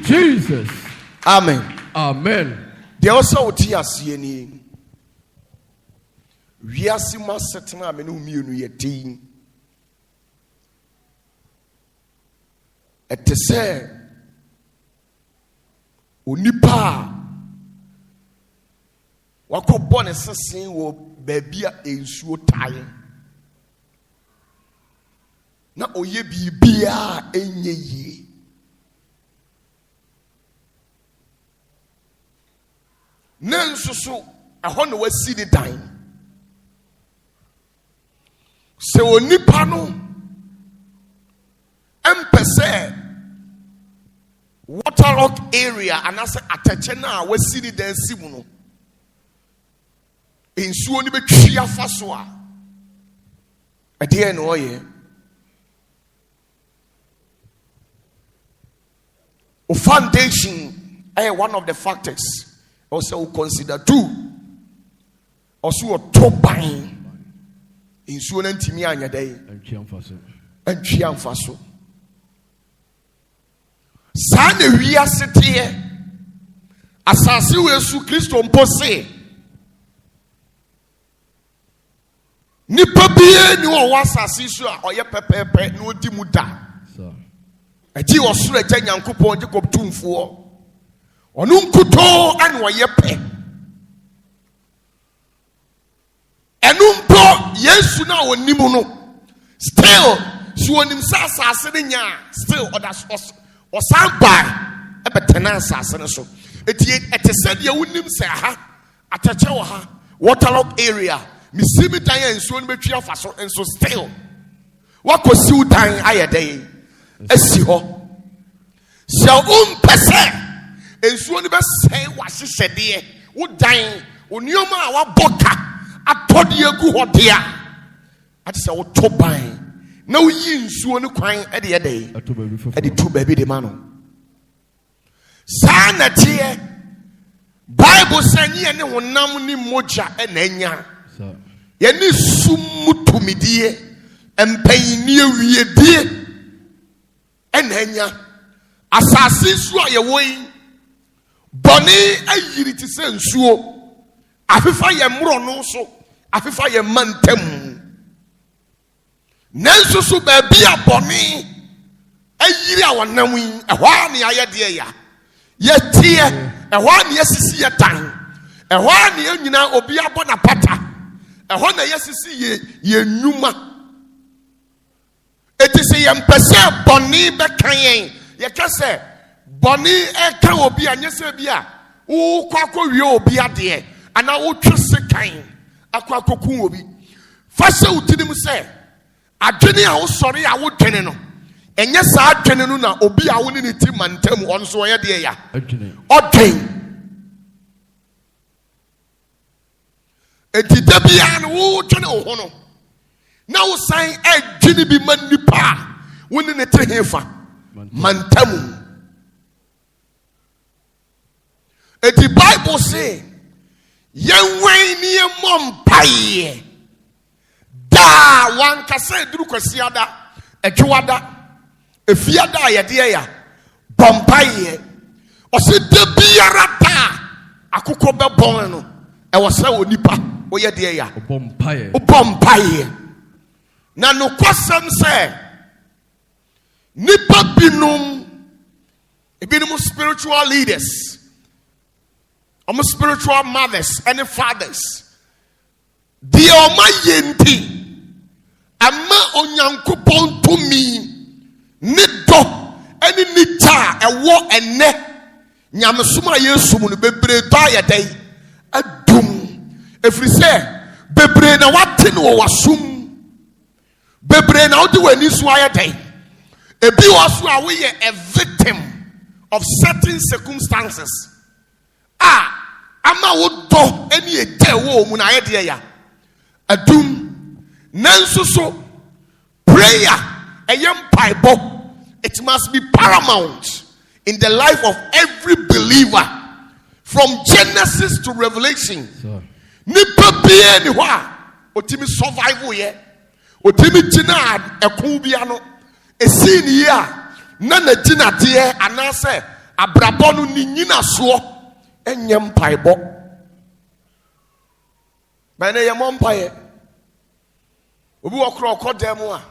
Jesus. Amen. Amen. They also tears ye. We are sima setting up menu yeti. At the say, Unipa. Wako born assassin wo baby a insuo tie. Na oye bibia enye ye. Nanso so ɛhɔ na wasi ne dan. Sɛ onipa no ɛmpɛ sɛ waterlock area anase atɛkyɛ na wasi ne dan si mu no. Nsuo ni betwi afa so a ɛdeɛ na ɔyɛ. Foundation one of the factors. Also consider two. Also a top buying. Insurance ntimi anya day. Entwi amfa so. Saa na wiase te asase we su Kristo mpose. Nipa bie ni wo asase so a oye pepepe na odi mu da. Ati osoro agya Nyankopɔn de kɔptumfoɔ ɔno nkuto an wɔyɛ pɛ ɛno mpo Yesu na onimu no still so onim sa asase ne nya still ɔsan ba ɛbɛtena asase ne so eti ɛte sɛ deɛ wonim sɛ ha atɛkyɛ wɔ ha waterlock area misimi dan a nsuo no betwi afa so nso still wakɔsiw dan ayɛ dɛn esi ho sɛ pese ensuo ni bɛsɛe wahyehyɛdeɛ wo dan onioma a wabɔka atɔdeɛ gu hɔ dea ate sɛ woto ban na woyi nsuo no kwan ɛde yɛdɛ ɛde tu baabi de ma no saa na teɛ Bible sɛ nyɛ ne honam ne mogya ɛna anya yɛne sum mu tumidie mpanyinni awiedie enanya asase su a yewo yi boni ayiri ti se nsuo afefa ye mro no so afefa ye mantam nanso so ba bia boni ayiri a wonam yi ehwa ne ayede ya ye tie ehwa ne yesisi ye tan ehwa ne anyina obi abɔ na pata ehwa na yesisi ye nnuma. It is a yempese boni bekayen. Yekase boni eka obi anyese bia. U kwako wie obi ade. Ana u twese kan. Akwa koku obi. Fase utinim se adwene a wo sori a wo dwene no. Enye sa adwene no na obi a wo ni ti mantem onso ye de ya. Odwen. Etide bia no wo dwene wo ho no. Now sign a genie be manipa winning a trehefa mantamu. The Bible say young way near Mompaye da one kase drukwasiada a chuada a fiada ya dear Bompaye or said the biarata a kukoba bono. I was so nipa or ya dear Bompaye. Na no kwasam say nipa binum spiritual leaders spiritual mothers and fathers the oma yenti ama onyankopon tumi ne do eni ni ta ewo enne nyamesoma yesu mu no bebre do ayedai adum efri se bebre na wate no wasum bebre na odi wani so ayedai ebi waso a we a victim of certain circumstances ama wo do eni ete wo mu na ayede ya adum nanso so prayer eyem paibo it must be paramount in the life of every believer from Genesis to Revelation. Nipa bie ni ho a otimi survival ye otimi gyina ɛko bia no esi ni ya na na gyina de anase abrabɔ no ni nyina so enyem paibɔ bana ye mompaye obi wokro kodem a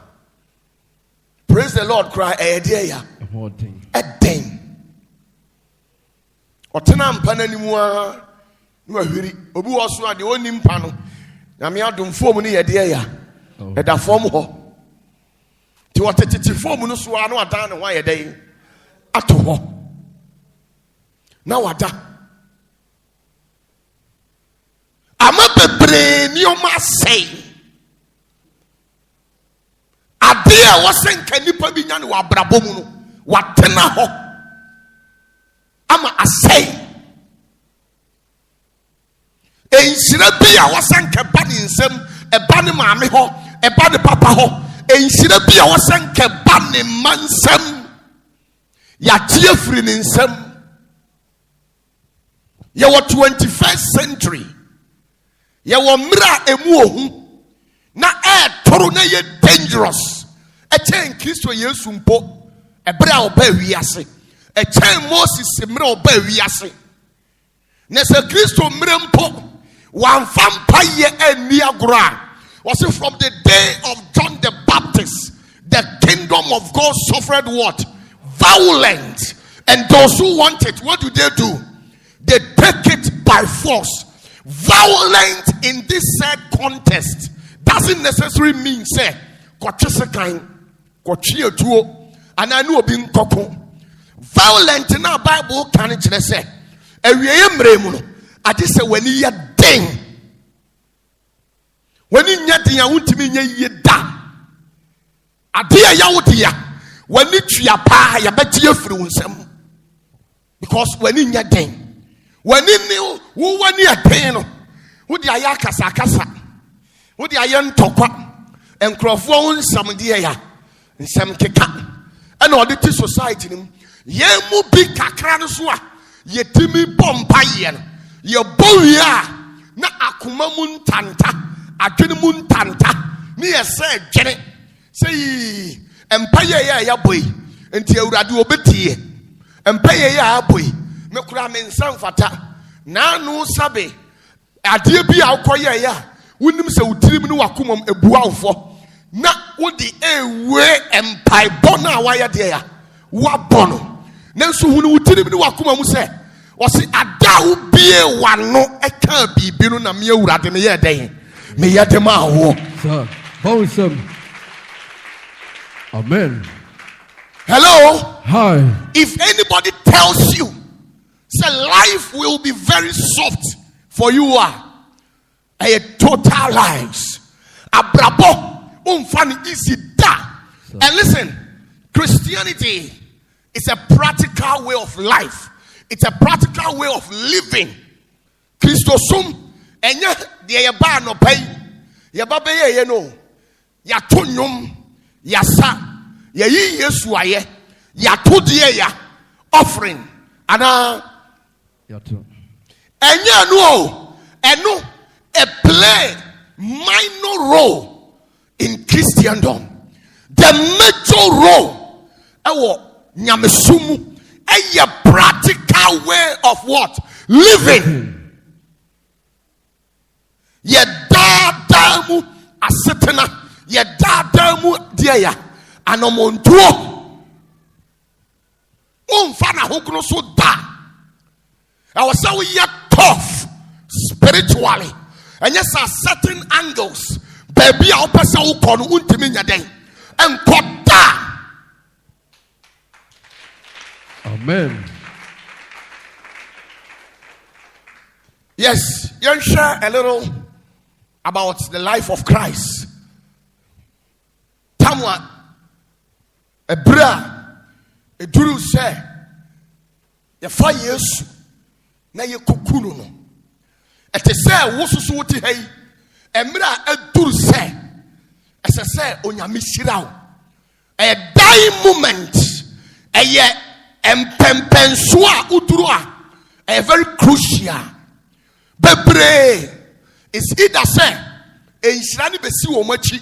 praise the Lord cry eyede ya eden otena mpa nanimu a no ahwiri obi wo so ade oni mpa no na me adom fom no yede ya eda fom ho ti wotetete fom no so ano adan ne ho ayede ato ho na wada ama bebre ni o ma sei ade a wosenka nipa bi nya ne wa brabɔ mu no watena ho ama asei enhyira bi a wosenka ba ne nsam eba ne maame ho eba ne papa ho enhyira bi a wosenka ba ne mansam ya tie firi ne nsam ye were 21st century ye were mira emu ohu na toro na ye dangerous echen Kristo Yesu mpo ebra oba wiase echen Moses mira oba wiase na se Kristo mira mpo wan vampire eni agora was it from the day of John the Baptist the kingdom of God suffered what? Violence. And those who want it, what do? They take it by force. Violent in this said contest doesn't necessarily mean say kochesekan kochietuo ananu obi nkoko. Violent in our Bible can it say ewiye mremu no ade se wani ya den wani nya den ya wuntimi nya ye da ade ya wodi ya wani tua pa ya betie firi wunsam because wani nya den wani ni wo wani aten no wodi aya kasa kasa wodi aya ntokwa enkrofo wo nsam de ya nsam keka ana odi ti society nim ye mu bi kakra no so a yetimi bompa ye no ye bowia na akoma mu ntanta adwene mu ntanta ne ye se dwene sei empaye ya boy enti awurade obetie empaye ya boy me kura me nsam fata na no sabe ade bi a ukoye ya wonim se utirim ne wakomam ebuawfo na wodi ewe empai bona waya de ya wa bono nanso hunu utirim ne wakomam se osi ada wo bie wano eka bibi no na me awurade ne ye den me yede ma wo sir bonsam. Amen. Hello. Hi. If anybody tells you say life will be very soft for you, a total lies. Abrabo umfani easy da. And listen, Christianity is a practical way of life. It's a practical way of living. Christosum enya de yeba no pay. Yeba be ye no. Ya tonyum yasa ya yi Yesu aye ya to die ya offering ana ya to enya no eno a play minor role in Christendom. The major role nyamesumu a practical way of what? Living. Ye damu asetena ye damu dia anomontuo umfana hukno so da. I was so yet tough spiritually, and yes, certain angles baby a opesa ukonu untimi nyadeng and koda. Amen. Yes, you share a little about the life of Christ. Tamwa ebra eduru se ye fa Yesu na ye kokunu no ete se wososo wote hai emra eduru se ese se onyame hirawo a dying moment eye empempenso a uduru a very crucial bebre is either say enhira ne besi wo machi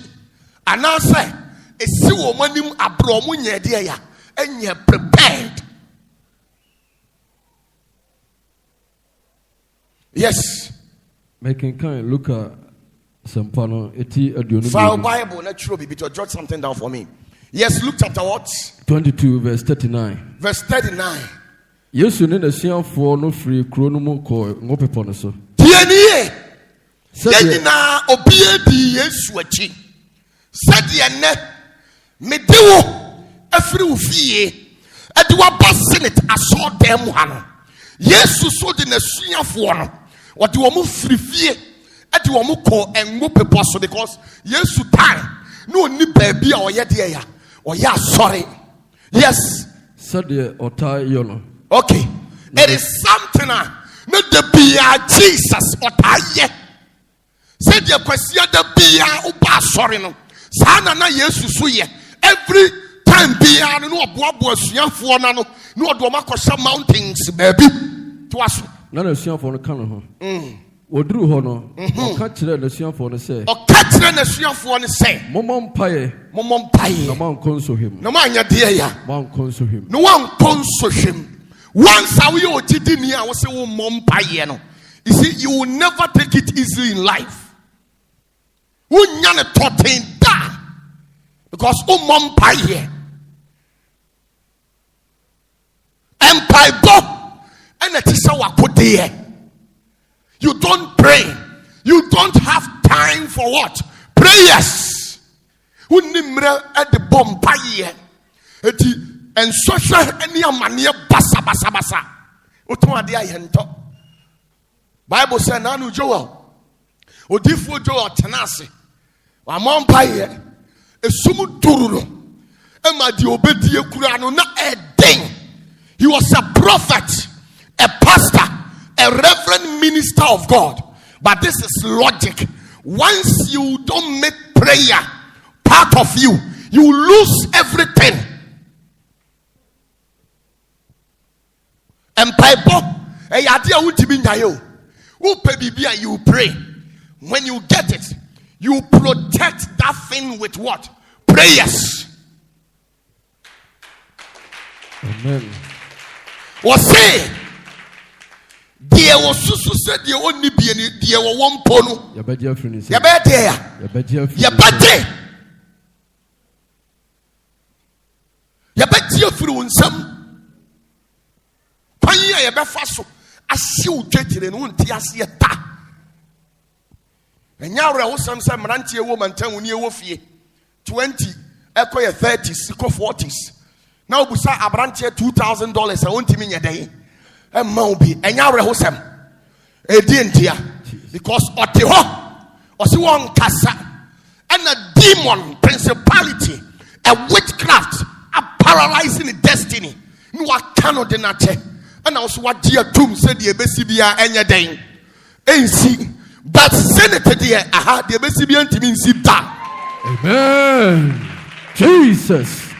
And I say, a see woman a bromunya dear, and you're prepared. Yes. Making kind look at some pano eti aduonu. File Bible, not true, but jot something down for me. Yes, Luke chapter what? 22 verse 39. Verse 39. Yesu ne nasuafo no free kuro no mu ko ngopepo no so. Tienie. Yenina obie di Yesu achi. Said ye me dewo afiri wo fie. Ede wa basenit aso dem hano. Yesu so de nasuafo no. What do you free fie? Ede wo mu ko ngopepo so because Yesu time no ni baby or ye dear ya. Oh yeah, sorry. Yes. Said the otayono. Okay. It is something not the be Jesus otaye. Said the question the be uba sorry no. Sana na Yesu so ye. Every time be no aboabo asuafo na no odoma kosha mountains baby. To us. Na asuafo no kan ho. Oduru ho no. Oka kire asuafo no say. Oka kire asuafo no say. Momom paye. No man konso him. No man ya dear ya. Man konso him. No one konso him. Once I will did me, I will say, oh, mom, pie. You see, you will never take it easy in life. Because, oh, mom, pie. And pie, bo, and it is our put there. You don't pray. You don't have time for what? Prayers. Who nimre at the bomb pie. And social any mania basa. Otomade ayento. Bible say nanu Joel. Odifo Joel tenase. Wa mompaye. Esumu duru. Ema di obedie kura no na eden. He was a prophet, a pastor, a reverend minister of God. But this is logic. Once you don't make prayer part of you, you lose everything. And Bible, you pray. When you get it, you protect that thing with what? Prayers. Amen. Or say, dear was Susu said, you only be any dear one pono. Your bed, your friend is your bed there. Your bed, your friend, some. Panya ya befa so asiu twetire no nti ase ta enya wre wo sam sam rantie wo mantan woni ewo fie 20 ekoye 30s iko 40s na obusa abrantie $2,000 a wontimi nyedai emma obi enya wre wo sam edi ntia because ote ho osi won kasa and a demon principality a witchcraft a paralyzing destiny no akano de na che. And also what dear tomb said the Besibia and your day. Ain't see, but Senator dear, aha, the Besibian to mean Sita. Amen. Jesus.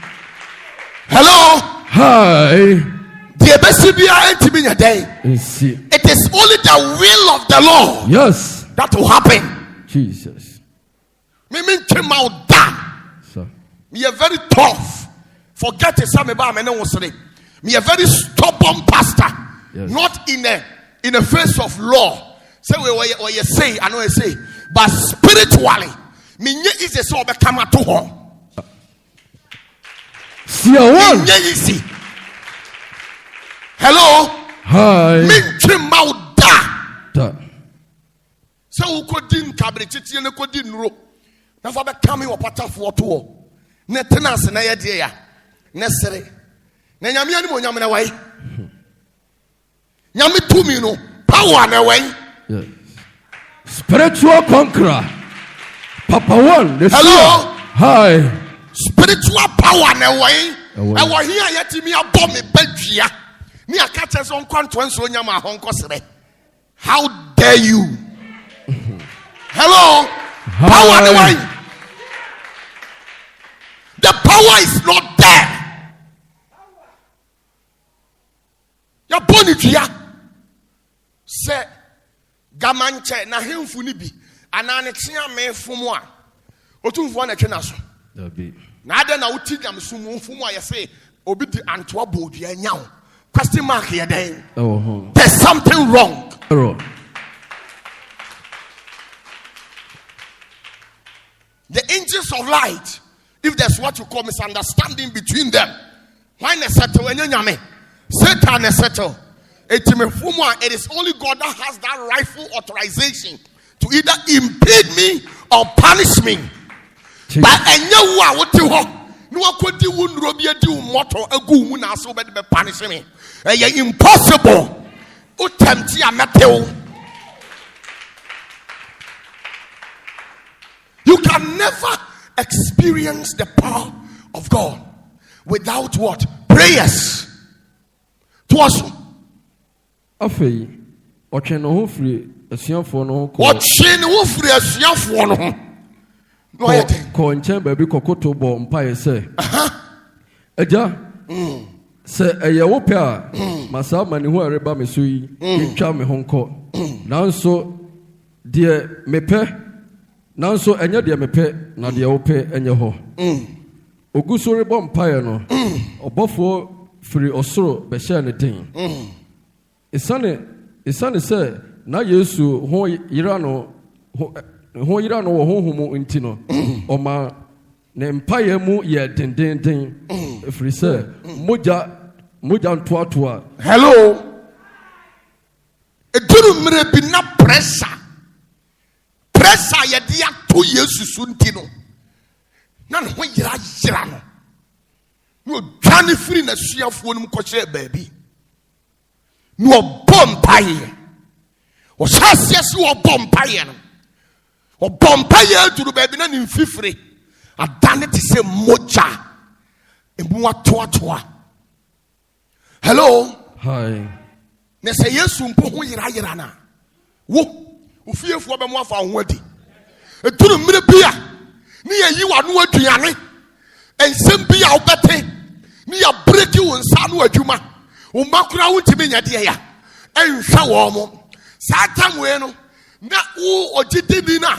Hello. Hi. The Besibia and to mean a day. It is only the will of the Lord. Yes. That will happen. Jesus. Me mean came out that. Me are very tough. Forget it, some about me no say. Me a very stubborn pastor, yes. Not in a face of law. Say what you say, I know you say, but spiritually, me is a so become a to home. See a one. Easy. Hello. Hi. Me trim out da. So we could din cabinet and we could din ro. Never become Opatafuor to. Netenas na ye dia. Necessary. Nyame ani mo nyame na wai. Nyame tumi no power na wai. Yes. Spiritual conqueror. Papa one. Hello. Hi. Spiritual power na wai. I wa here yet me abom me badua. Me akata so nkwanto nso nyama ahonkosere. How dare you? Hello. Hi. Power na wai. The power is not there. Ya boni tua se gamanche na hemfu ni bi anane tia me fumu a Otumfuo na twena so. Na ada na uti nyam sumu mfumu a yese obi di antoa bodua nyawo. Question mark here then. There's something wrong. The angels of light, if there's what you call misunderstanding between them, why not settle? Satan is settle. It is only God that has that rightful authorization to either impede me or punish me. But anyone what you want, no could you wouldn't robia do motto a goon now so bad be punishing me. Impossible. Utemtia Mateo. You can never experience the power of God without what? Prayers. To us. Afei, oche no ho firi asuafo no ko. Oche no ho firi asuafo no ho. No ayete. Ko nche ba bi kokoto bo mpae se. Eja. Se eye wo pe a masa mani ho areba me so yi, etwa me ho nko. Nanso de mepe nanso enye de mepe na de wo pe enye ho. Oguso rebo mpae no. Obofo firi osoro be hye ne den. Isane say na Yesu ho yira no wo honhom nti no oma ne mpaye mu ye dendenden efiri say moja ntoatoa. Hello. Eduru mire bi na pressure ye dia to Yesu so nti no na ho yira no dwane firi na suafo no mkɔhye baabi no bompaye o sasiasi o bompaye no o bompaye aduru baabi na ne mfifire adane te se moja emu atoatoa. Hello. Hi. Ne se Yesu mpo ho yira na wo ofiefo be mo afa ho adi eduru mmire bia ne yayi wa no aduane ensem bia obete ne ya break you nsa no adwuma o makura wuntimi nya de ya enhwa wo mo satan we no na wo ogidini na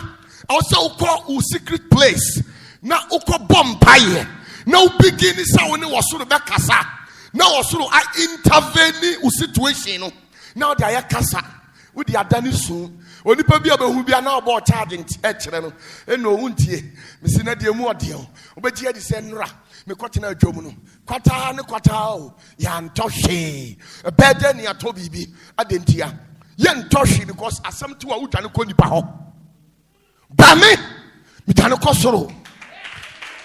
also call secret place na ukọ bompaye na u begin sa wo ne wo so be kasa na wo so I intervene u situation no na de aye kasa wo di adani so onipa bia be hu bia na obo charge e kire no eno wuntie misi na de mu ode o obegi adi se nra me kwatena adwom no kwata o ya ntɔhwe bɛde ne ato bibi adentia ye ntɔhwe because asɛm to a wutane kɔ nipa hɔ ba me mitane kɔ soro.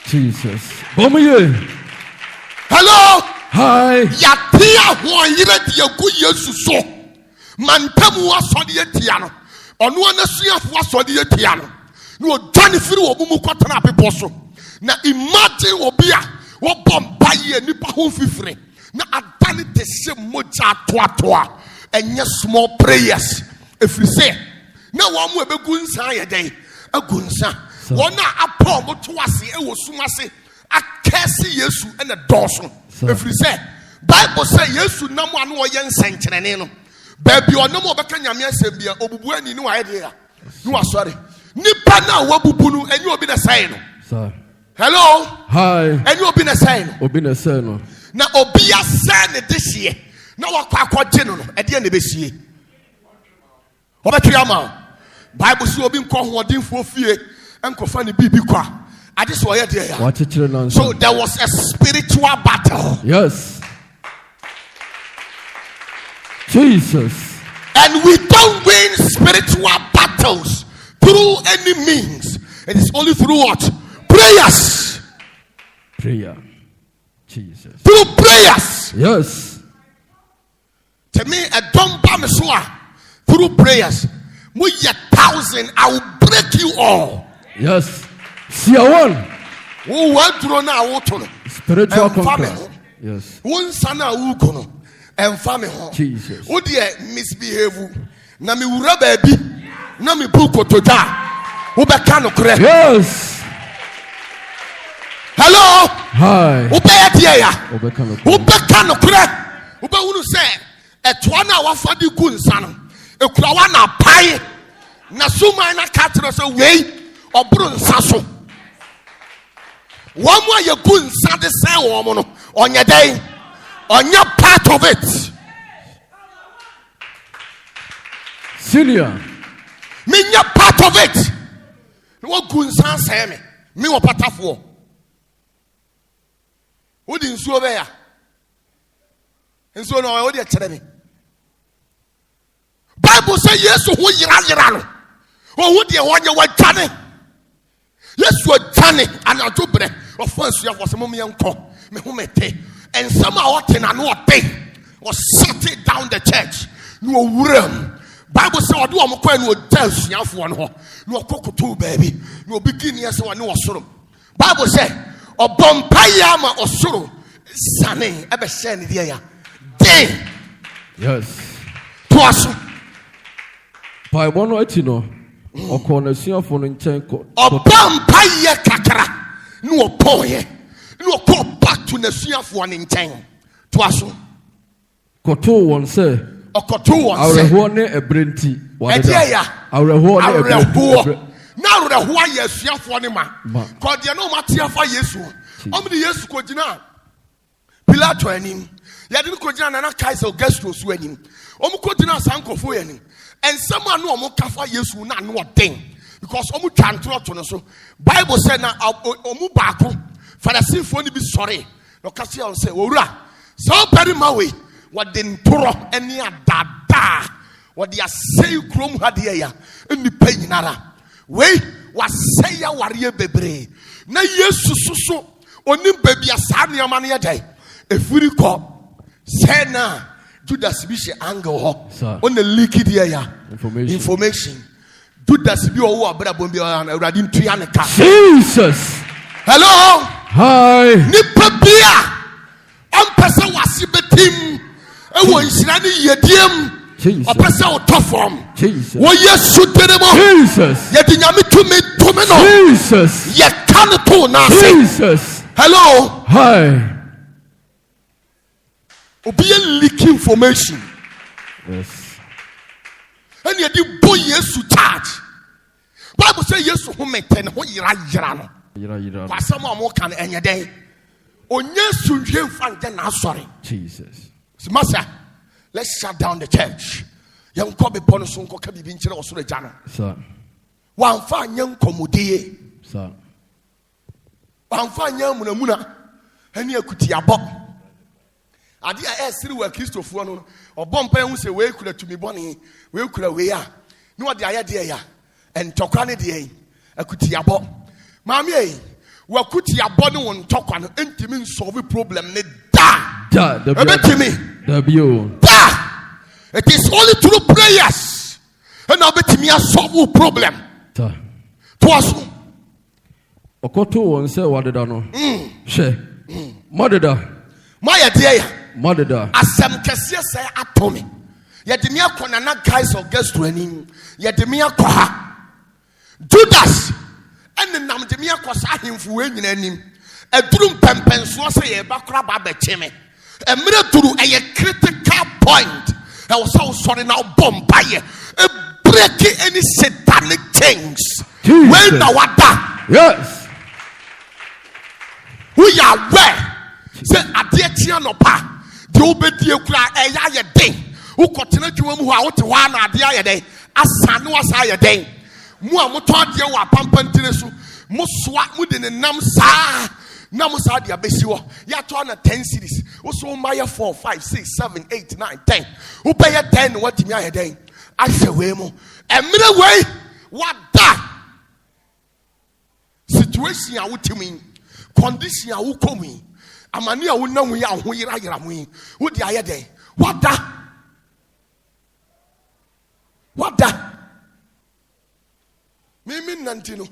Jesus bomuye. Hello. Hi. Ya tia ho yire de ku Yesu so mantamu asɔde atia no ɔno anasuafo asɔde atia no no odwane firi wo mu kwatena apepɔ so. Na imagine obia wo bompaye nipa ho fifire na adane te se moja toatoa enye small prayers efrise na wo mu ebegu nsa ye den agunsa wona apɔ mo to ase e wo sumase akɛse Yesu ene dɔso efrise Bible say Yesu nam anu oye nsenkyerene no baabi onam obeka nyame asɛm bia obubu ani ni wa ye de ya ni wa sɔre nipa na wabubu no enye obi na sai no. Sir. Hello. Hi. And you been a sign. Obina say no. Na obi a sign this year. Na wakwa no. E de na be sie. Obetwe ama. Bible say obi nko hodinfo fie enkofa ne bibi kwa. Ade so ye de ya. So there was a spiritual battle. Yes. Jesus. And we don't win spiritual battles through any means. It is only through what? Prayers. Prayer. Jesus. Through prayers. Yes. To me, a dumb bamiswa through prayers. We 1,000, I will break you all. Yes. See one. Who went through now? Spiritual conqueror. Yes. One son of Ukono and family. Jesus. Would you misbehave? Nami ura baby. Nami buko to da. Ubekano correct. Yes. Hello. Hi. Ubekano correct. Ube unu say etwana wafadi kunsano. Ekurawa na pai. Na suma na katro so wei oburu nsaso. One more you couldn't satisfy woman on your day, on your part of it. Senior, Me your part of it. No couldn't say me Opatafuor. Who didn't so there? And so now I already tell me. Bible say yes, who you or would you want your white tanning? Yes, you are tanning and I do bread. Of course, you have was a moment me who may take. And somehow what in another day was sitting down the church. No room. Bible says, I do a coin would tell you for one hole. No cocoa, baby. No beginning as one was sort of. Bible says, or Bompayama or Suru, Sunny, ever send the air. Day. Yes. To us. By one or two, or corner, see your phone in Chenko. Or Bompaya Kakara. No boy. No go back to the sea of 1 in 10. To us. Koto one say. Or Koto one say. Our one a brinty. Our one a now the why yes, you for the man. Because you know Matia for Yesu. How many years could you now? Pilato and him. You didn't go down and a Kaiser guest was winning. Omukojina Sanko for him. And someone no more kafa Yesu na no thing. Because Omu can't trot on us. Bible said now Omu Baku for the symphony be sorry. No Cassia say, Ora. So very mawe. What then Toro any dada. What they say Chrome had here in the pain nara. We was say ya warrior bebre. Na Yesu susu onim baby asani amani day. If we recall, say na Judas bishi angle on the leaky there information. Judas bi owo abra bombi and radin tuyaneka. Jesus. Hello. Hi. Nipa bia. Am pesa wasi betim. E wo nsirani yediem. Jesus. Opesa o tofom. Jesus. Wo Yesu teremo. Jesus. Ye dinyami to me no. Jesus. Ye kan to na. Jesus. Hello. Hi. Obi leak information. Yes. And you do boy Yesu charge. Bible say Yesu who maintain who yira no. Kwa some more can any day. On Yesu you find then sorry. Jesus. So master, let's shut down the church. Young Kobe Ponosun ko kabi binchira osure jana. Sir. Wan fa nyam komodie. Sir. Wan fa nyam muna ani akuti abo. Adi a esiri wa Christopher no obompa hu se we kura tumi bone we kura we a no de aye de ya entokwa ne de akuti abo maami e wa kuti abo ne won ntokwa no entimi solve problem ne da ebetimi da it is only through prayers and obetimi solve problem to aso okoto won se wadeda no hwe modeda my dear Modeda. Asem kese say atomi. Yedimi akona na guys of guest training. Yedimi akwa. Judas and nam demi akwasa ahemfu enyina anim. Edurum pempenso say ye bakra ba becheme. Emre duru a critical point. E was so sorry now bompaye. E break any satanic things. When the water. Yes. We are where. Say adetia no pa. The obedi ekura eya ye den. Wo kotena dwuma mu a wote wa na ade aye den. Asa no asa aye den. Mu a moto ade wa pampantire so. Mo soa mu de ne nam saa. Na mo saa de abesi wo. Ya to na 10 series. Wo so ma ye 4 5 6 7 8 9 10. Wo be ye 10 no watimi aye den. Ahwe we mu. Emre we wada. Situation a wotimi. Condition a wo komi. Amani a wuna mu ya ho yira mu yi wo di aye den wada mimi nantino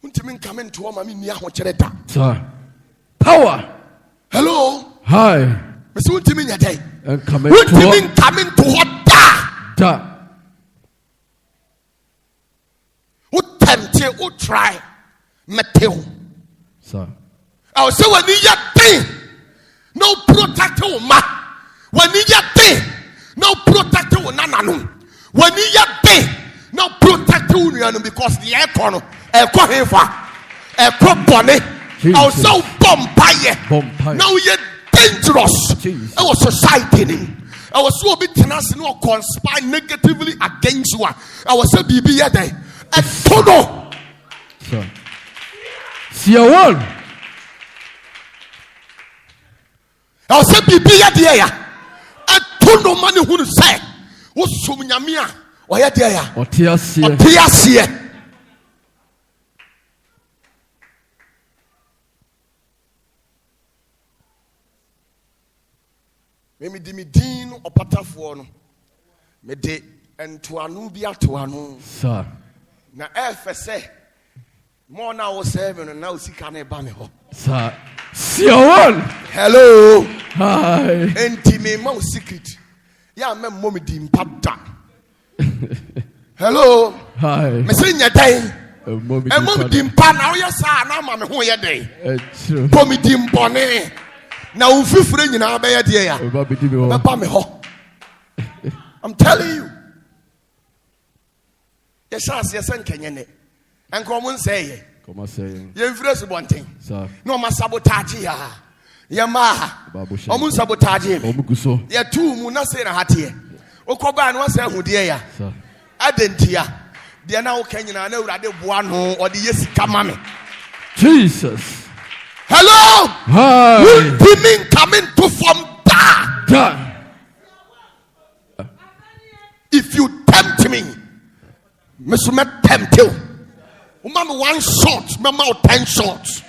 untimi nkame nto ma mi ni aho kire da sir power hello hi me so untimi nya den nkame nto da wo tempt wo try meteo sir I say when you thing, no protect you ma. When you thing, no protect you nananu. When you thing, no protect you because the aircon, aircon hefa, aircon bonnet, I'll say bompaye. Now you're dangerous. Our society. I was so bit tenacity no conspire negatively against you. I was a BB a day. A tono. See a one. I was a BB a day. A tono money who say, what's so many why a day? Or tears here. Me dimi din Opatafuor no me de entoanu bi atoanu sir na efese mo na wo serve na osika na ba me ho sir see one. Hello, hi enti me ma secret ya me mo me di mpada. Hello, hi me say nya dan mo me di mpa na wo yesa na ma me ho ye den true po me di mbone. Now, I'm telling you. Yes, Kenyan. And come on, say, come on, say, you're first one thing. No, my sabotage. Yamaha, almost sabotage. You're two Munasera Hatie. Okoban was a who dear. Adentia. They are now Kenyan. I know that the one or the yes, come Jesus. Hello. Hi. Will women coming to from that? If you tempt me, Mr. Met tempt you. Mama 1 shot, Mama 10 shots.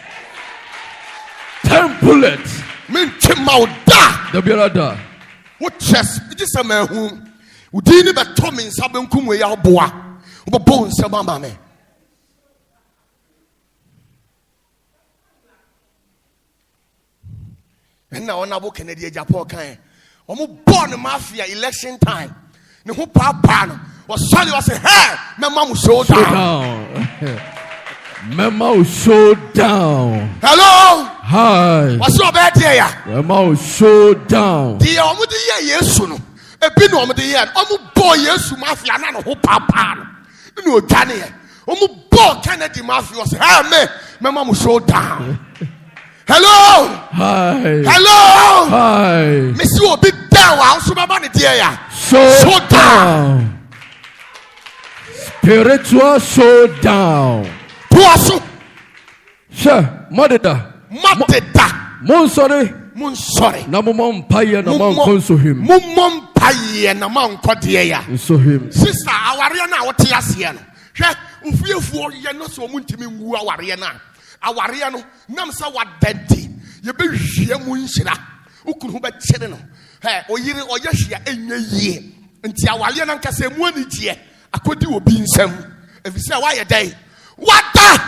10 bullets. Min chimau da. The brother. What chest? It is a man who didn't even tell me something come with your boy. But bones, Mama. And now on our Canadian Japan kind. Born mafia election time. No who papa was sorry was a hey, my mom show down. Memo show down. Hello. Hi. What's your bad here? Memo show down. The Omudia Yesuno. A pin on the year. Boy Yesu mafia no who papa. No Tanya. Boy Kennedy mafia was hey my mom show down. Hello. Hi. Hello. Hi. Miss you a bit down. I'll show my money dear. Showdown. Spiritual showdown. Puasu. Sure. Madeda. Monsore. Na mom paye na mom konso him. Mom paye na mom kodia. So him. Sister, aware na wote ase no. Hwe ufiefuo ye no so muntimi ngu aware na. Aware no nam sa wadadi ye be hwie mu nhira ukuru be kyere no oyire oye hwia enye yie nti aware na nkase mu anigye akodi obi nsam efise wa ye dai wada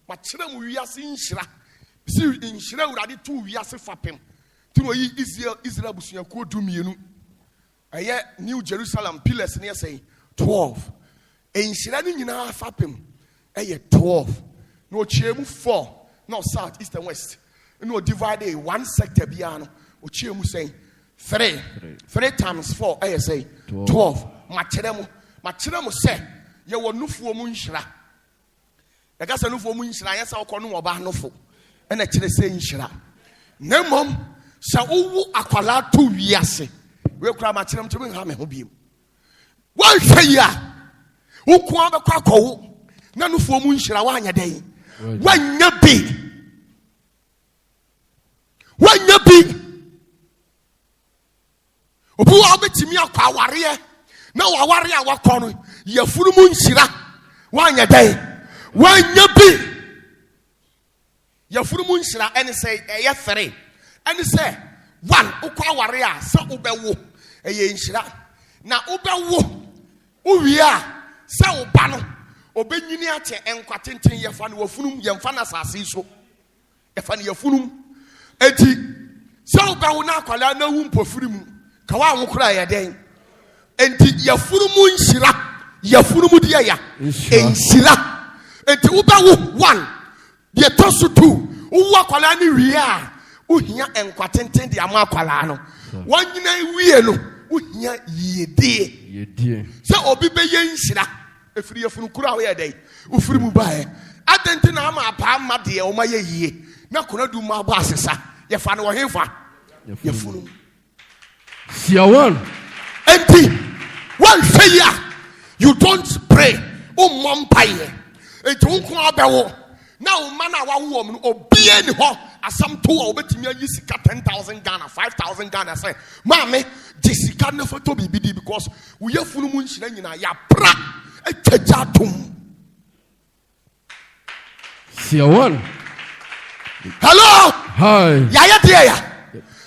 ma kyere mu wiase nhira si nhira urade tu wiase fapem ti no yi Israel busuya ko dumienu eye New Jerusalem pillars ne say 12. Enshira ni nyina fapem eye 12. No chiemu 4. No south, east and west. No divide 1 sector biano. O chiemu say 3. 3 times 4 eye say 12. Machiremu say ye wo nufuo mu nhira. E ga say nufuo mu nhira ye say okono oba nufo. E na kire say nhira. Nemom sa owu akwala to wiase. We kura machiremu to ha me ho biem. One say ya, who come back kwako na no for mu nhira wa anya den. Wanya bi. Obu wa betimi akwa aware na wa aware a wakọ no ya furu mu nhira wa anya den. Wanya bi. Ya furu mu nhira ene say eye 3. Ene say 1 ukwa aware a sa ubewo eye nhira. Na ubewo uwia sa oba no obenyini ache enkwatenten yefa no wafunum yemfa na asase so yefa no yafunum enti sa oba wo na akwala na wu mpofirimu ka wa nwokura ye den enti yafunumu nhira yafunumu dia ya nhira enti ubewo 1 de tosu 2 uwu akwala ni wie a uhia enkwatenten de ama akwala no wanyina wie no uhia yedie se obi be ye nhira efiri yefunu kura we dey ufiri mu bae adenti na ama pa ma de o ma yeye na kona du ma ba asesa ye fa no hefa yefunu sia one enti one failure you don't pray o mom paye enti unko abewo na o ma na wa wo no obie ni ho asam to a obetimi ayi sika 10,000 Ghana 5,000 Ghana say mame di sika na foto bibidi because we yefunu mu nhina nyina ya pra etwaja tom sia one hello hi ya dia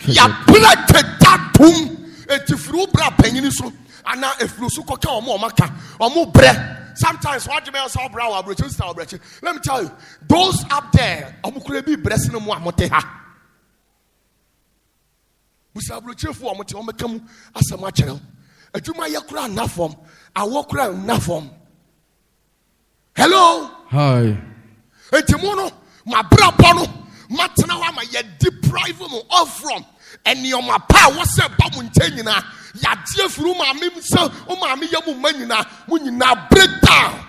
ya pra etwaja tom etifuru bra panyini so ana efuru so koka omo maka omo bre. Sometimes what you may say, let me tell you, those up there, I'm going to be blessing them. We say, I'm going to come as a material. I do my yakura na form. I walk around na form. Hello. Hi. Etimono, my brother, Matana, my deprive them all from. And your my power was a bamuntenina. Ya dear through my mimsa, oh, mammy, yamu manina, when you now break down.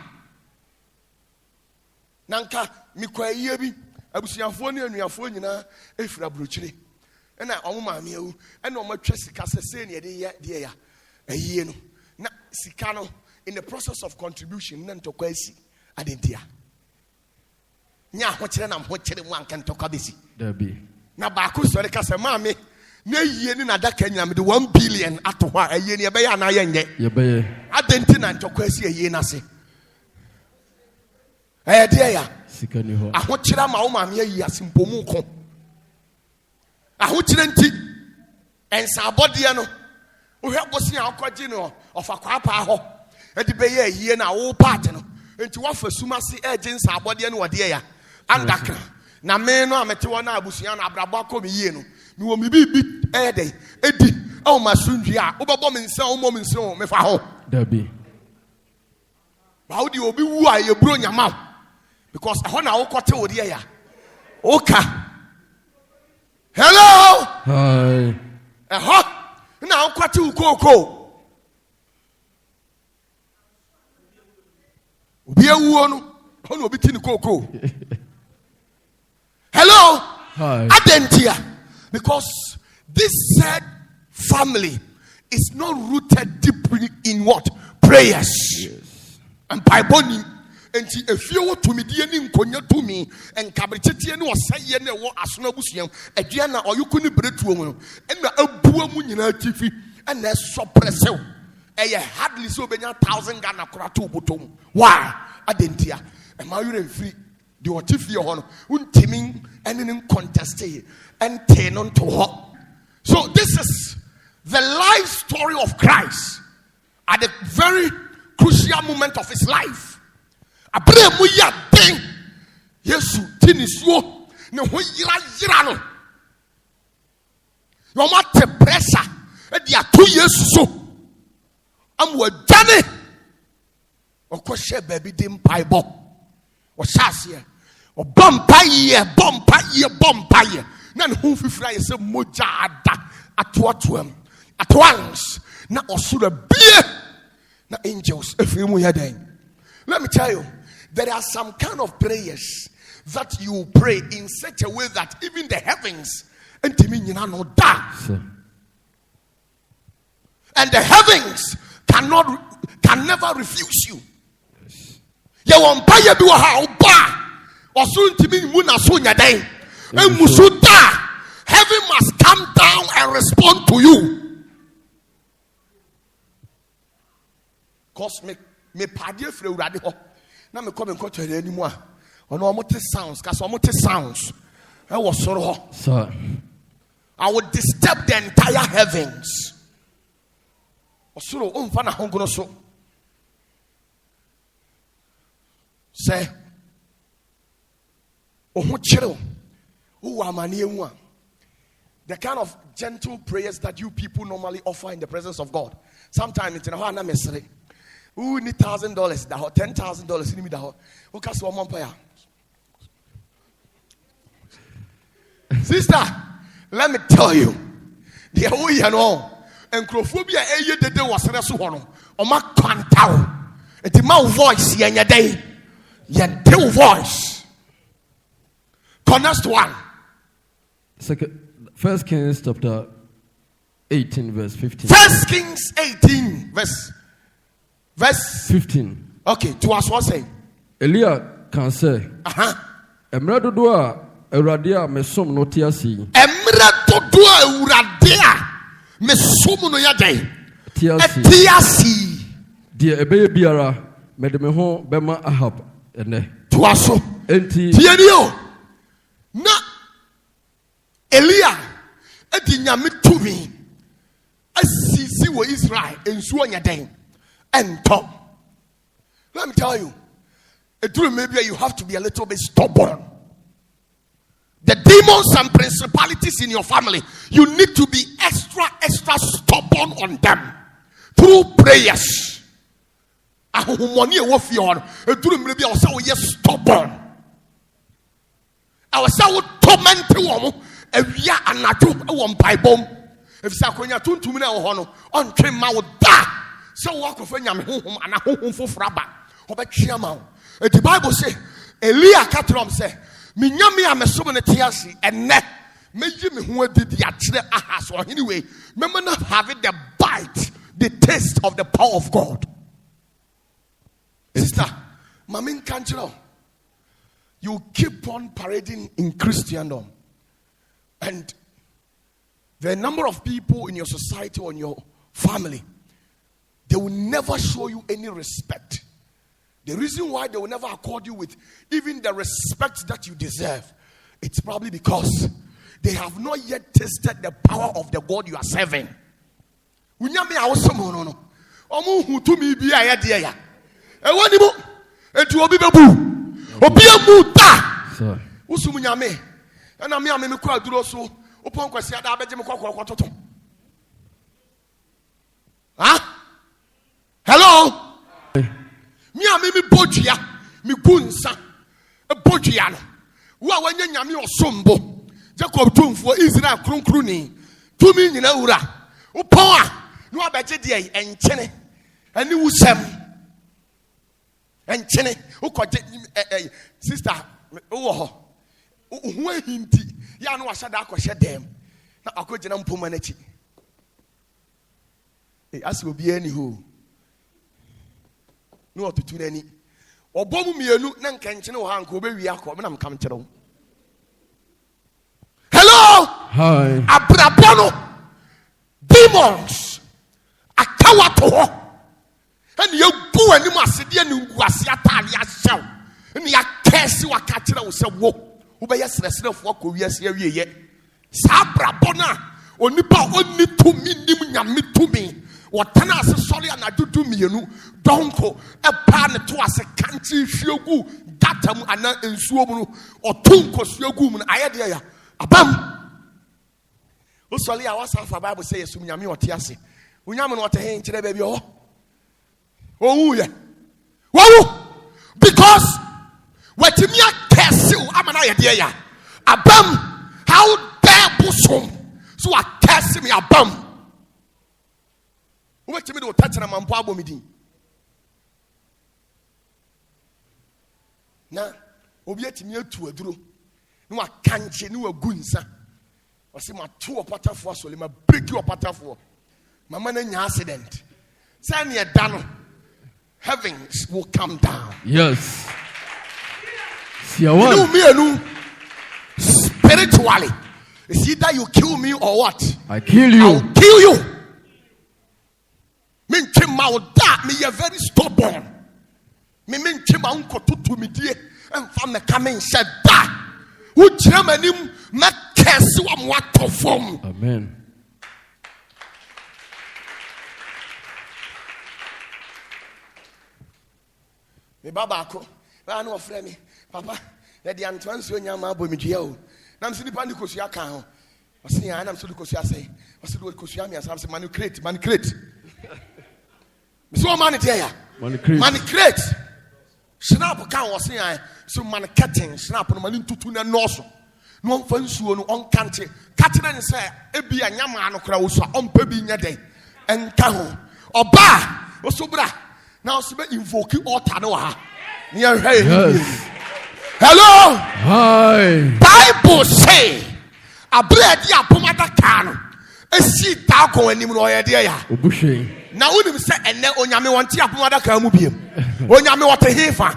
Nanka, Mikwa yebi, Abusiaphone and your phone, if Rabruchri. And I, oh, mammy, and on my Jessica Sasania, dear, a year. Na Sicano, in the process of contribution, Nanto Quasi, Adentia. Nya, what's your name? What's your one can talk about? There be. Na Baku Soricasa, mammy. Na yeni na da Kenya me de 1 billion ato hɔ a yeni ebe ya na yenye ye be adenti na ntokwasi yeni na se de ya sika ni ho ahokyera ma wo ma me ayi asimpomu ko ahokyera nti ensa abode no wo hwɛ bosi a akɔgye no ofa kwa pa hɔ edi be ye yie na wo part no enti wo fa suma se eje nsa abode no wode ya andaka na me no amete wo na abusua na abrabɔ akɔ me yie no mi wo mi bi edi o ma sunji a wo bebo me nsa o mo me nsa o me fa ho there be ba wo di obi wu a ye bro nyama because ho na wo kote wo de ya oka hello hi na wo kote wo koko obi ewu no ho na obi ti ni koko hello hi adentia. Because this said family is not rooted deeply in what? Prayers. Yes. And by bonding. And if you want to me, to me, and Cabritetian was saying, as no busian, a Giana or you couldn't break to woman, and a boom in her TV, and there's suppressive. A hardly so many 1,000 Ghana Kratu Butum. Why? Adentia. Am I free? The Otifio honor, untiming and in contesting and turn on to her. So, this is the life story of Christ at the very crucial moment of his life. A brave muya thing, Yesu, Tiniswo, no, Yirano. No matter pressure, and there are 2 years so. I'm with Johnny. Of course, baby, dim Bible. Or Sasia, or Bompaye. Nan who fry is a mojada at once. Now, also the beer. Now, angels, if you let me tell you, there are some kind of prayers that you pray in such a way that even the heavens and the heavens can never refuse you. You won't buy a do how bar or soon to be Muna Sonia Day. And Musuda, heaven must come down and respond to you. Cause me padia free radical. Now me come and cut her anymore. Or no more sounds, cause no more sounds. I was so I would disturb the entire heavens. Or so umfana hongono so. Say, the kind of gentle prayers that you people normally offer in the presence of God. Sometimes it's in a hana mesre. Who need $1,000? $10,000 in me the who cast one empire. Sister, let me tell you, the way you know, and crophobia a year the day was a suhono, or my quantao. The mouth voice yenya day. Yen tell voice. Connect one. First Kings chapter 18 verse 15. First Kings 18 verse 15. Okay, to us what say? Elia can say. Emra dodo a Awurade a mesom no te ase. Emra dodo a Awurade a mesom no ya den. Te ase. Die ebeye biara mede me ho bema Ahab ene. To aso. Enti Tienio. Na Elia edi nyame tumi asisi wo Israel ensuo nya den. Ento. Let me tell you, maybe you have to be a little bit stubborn. The demons and principalities in your family, you need to be extra stubborn on them through prayers. Maybe I was so stubborn. I was so tormented. If you are not one Bible, if you are 2 minutes on train, my da. So walk of home and a home for Fraba. The Bible says, Elia Catrom say, Minyami am a summon tiasi and net. Maybe me who did the actual ahas or anyway. Remember not having the bite, the taste of the power of God. Sister, Mamin Kanchero, you keep on parading in Christendom. And the number of people in your society or in your family, they will never show you any respect. The reason why they will never accord you with even the respect that you deserve, it's probably because they have not yet tasted the power of the God you are serving. Hello? Me bodia, me gunsa, a bodiano. Wa wanya nyame osombo. Jacob tumfo Israel krunkruni. 2 million euro. Upon no abeje de enchene. Ani wusem. Enchene. Ukoje sister wo ho hinti. Ya no wasada akɔhye dem. Na akɔgye na mpoma na chi. As obi ani ho. No to any. Or bomb me a look, none can channel uncle baby. I'm coming to know. Hello, hi, Abrabono, demons, a tower to and you go and you must sit there and was Yatalia shout, and you curse you a catcher was a walk. Obey us, let's walk over here yet. Sabrabona, only to me, to me. What can I say? Sorry, and I do me, you know. Donko, a pan to us a country, Shogu, Datam, and in Swomu, or Tunkos, Yogum, and Ayadea. Abam. Usali, I was half a Bible says, Sunyami or Tiasi. Unyaman what a hand to the baby. Oh, yeah. Whoa, because what you mean, Castle, I'm an idea. Abam, how dare Bushum, so I cast me a bum. What you mean, touching a man, Pabo meeting? Now, Obiet near to a drew. No, I can't see no gunsa. Or see my 2 Opatafuor, so let me break you Opatafuor. My man in accident. Send me a dano. Heavens will come down. Yes. You know me and spiritually. It's either you kill me or what? I kill you. I'll kill you. Me are very stubborn. Me unko to me dear and from the coming said that. Who Germanim met curse you what perform. Amen. Me babako, I know friend me, Papa, that the Antoine Yama Bomijio. Nam City Pandicos Yaka. I say, I am so because I say, I said, what Kusiami as I'm saying, manicrate. So money there. Manicrate. Snap can was saying, so manicatting, snap on money to tuna noso. No fancy on country. Catching and say, Ebi and Yaman crowds on Pebi in a day. And Caho or Ba or Sobra. Now, so invoke altar no ha. Yes. Hello. Hi. Bible say, a bread ya pomada can. A seed taco and him lawyer dear. Now, when you say, and then on Yami want ya pomada can move him. When Yami what a heifer.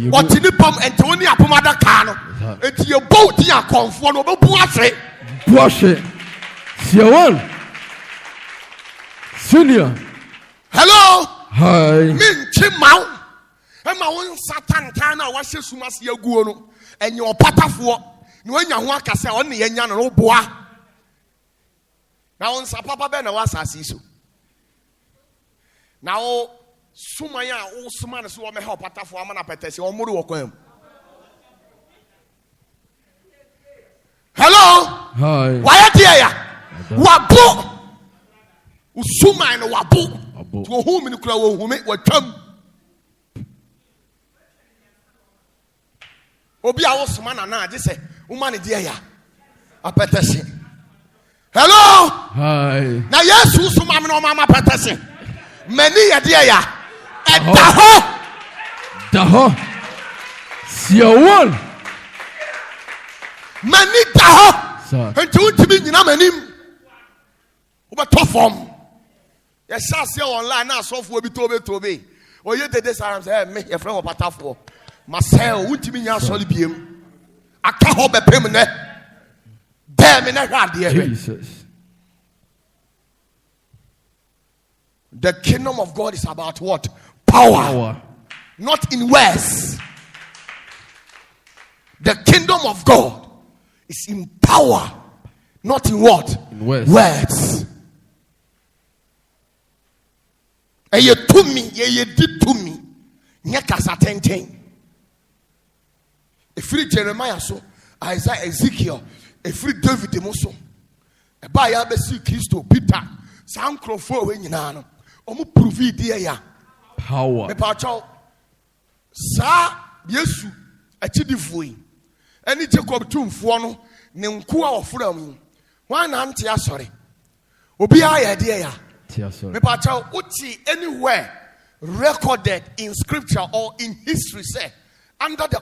What in the pump and Tony pomada can. It's your boat ya conform over Boise. Boise. See one. Senior. Hello. Hi. Min Chimau. And my own Satan Tana was just sumas your guano and your Opatafuor. When you want to say only a yan or bois. Now on Papa Ben was as issue. Now Sumaya, all Sumanas who may help Opatafuor Manapetesi or Muru. Hello. Hi. Why are you? Wabu. Usuma and Wabu. To whom in the crowd who make what come. Obi a was man na je say woman dey ya apetese. Hello. Hi. Na yesu so ma me no mama apetese. Mani ye dey ya. Daho. See one. Mani daho. Enti untimi nyina manim. Oba to form. Ye sha se online na asofo obi tobe. Oye dede saram say me ye friend Opatafuor. Marcel, won't you mean your solid beam? I can't hold a permanent. Damn in a radio. Jesus. The kingdom of God is about what? Power. Not in words. The kingdom of God is in power, not in what? In words. Words. And you to me, you did to me. Nyakasa ten. A free Jeremiah so, Isaiah, Ezekiel, a free David Demoso, a buyer Bessie Christo, Peter, some crowfo when you know, Omu Pruvi dear Power. A pacho, Sa, Yesu, a chidifui, any Jacob tomb for no, Nemkua or Fram, one auntie, sorry. Obi I dear. Me pacho, uti anywhere recorded in scripture or in history say. Under the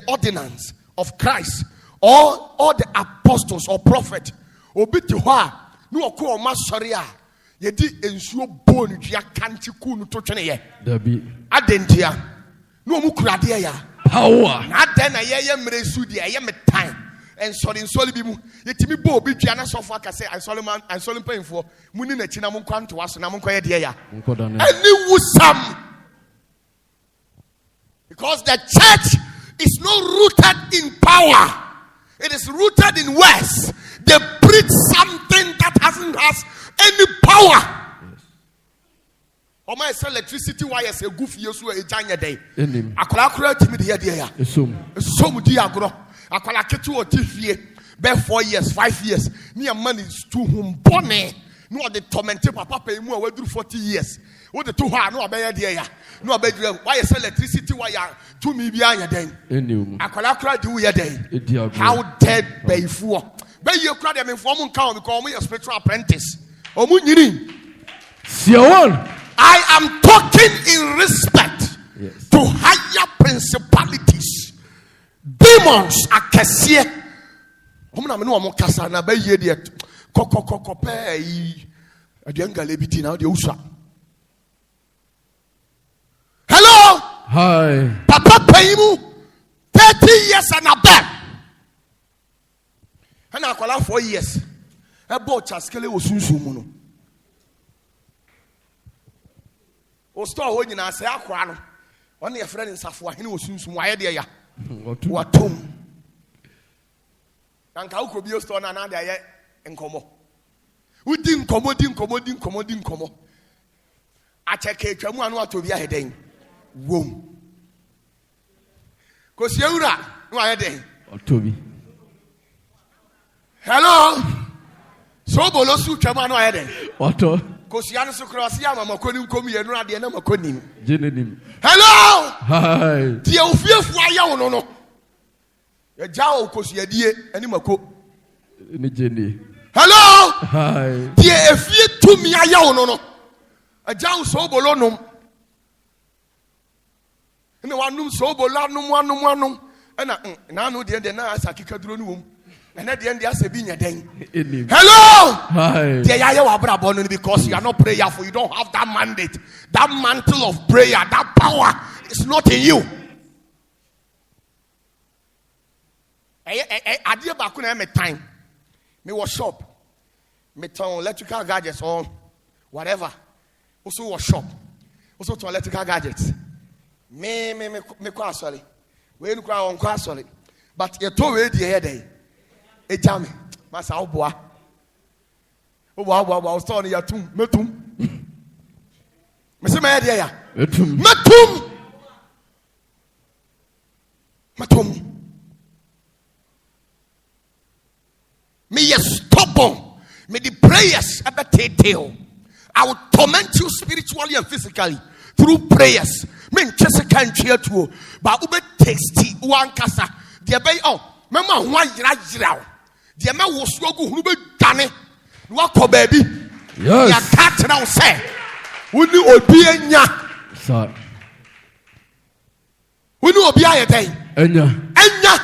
ordinance of Christ or the apostles or prophet obi ti ho a no ko o ma sori a ye di ensuo bonu dua kanti ku no to twene ye dabi adentia no mu kurade ya power na den na ye mresu di ye metan en sori bi mu yetimi bo obi dua na sofo aka say ansoli panfo muni na chi na mu kwanto waso na mu koye de ya ani wusam. Because the church is not rooted in power. It is rooted in words. They preach something that has any power. Or my electricity wires a goofy yesu a janya day. Akola timi de ya. Esum di agro. Akola ketu o tifie. Be 4 years, 5 years. Me man is too hum bone. No the tormented papa pay mu a 40 years. What the two ha no abaya dia. No abedre why is electricity wire to me bi anya den. Akola do ye den. How dead before. Be you cry them inform count because we are spiritual apprentice. Omu nyini. I am talking in respect to higher principalities. Demons akesie. Omu na me no kasa na be ye de kokokokope yi adenga lebiti na de usa. Hello. Hi. Papa Paimu 30 years and above. And I call 4 years. A boat chaskele was soon. O store when you say Aquano. Only a friend in Safwa, he was soon why dear. What tomb? And Kauko be a store another yet in Como. We didn't come. I check a Chamuan to be a heading. Womb. Because you're not. Why are they? Toby. Hello. So Bolosu Chamano Eden. What? Because Yanis across Yama couldn't come here, not the end of a couldn't. Hello. Hi. Dear fear for no. A jowl because you're dear animal. Hello. Hi. Dear fear to me, I no. A jowl so bolonum. No one knows so one. And I know the end and I kika drone. And at the end, there's a being a day. Hello! Hi. Because you are not prayerful, you don't have that mandate, that mantle of prayer, that power is not in you. I did back when I had time. Me was shop. Me turn electrical gadgets or whatever. Also was shop. Also to electrical gadgets. Me quite sorry. We don't cry on quite sorry. But you told me the other day. E tell me, Master Oboa. Oboa was telling you to metum. Mr. Media. Metum. Me yes stubborn. Me the prayers about tell. I will torment you spiritually and physically through prayers. Me just can't cheer to, but ube tasty one kasa. Dear bay mama one jira. Dear man was struggle who be done it. What baby? Yes. Ya cat now say. Would you be a nya? Sir. We know be a day. Enya.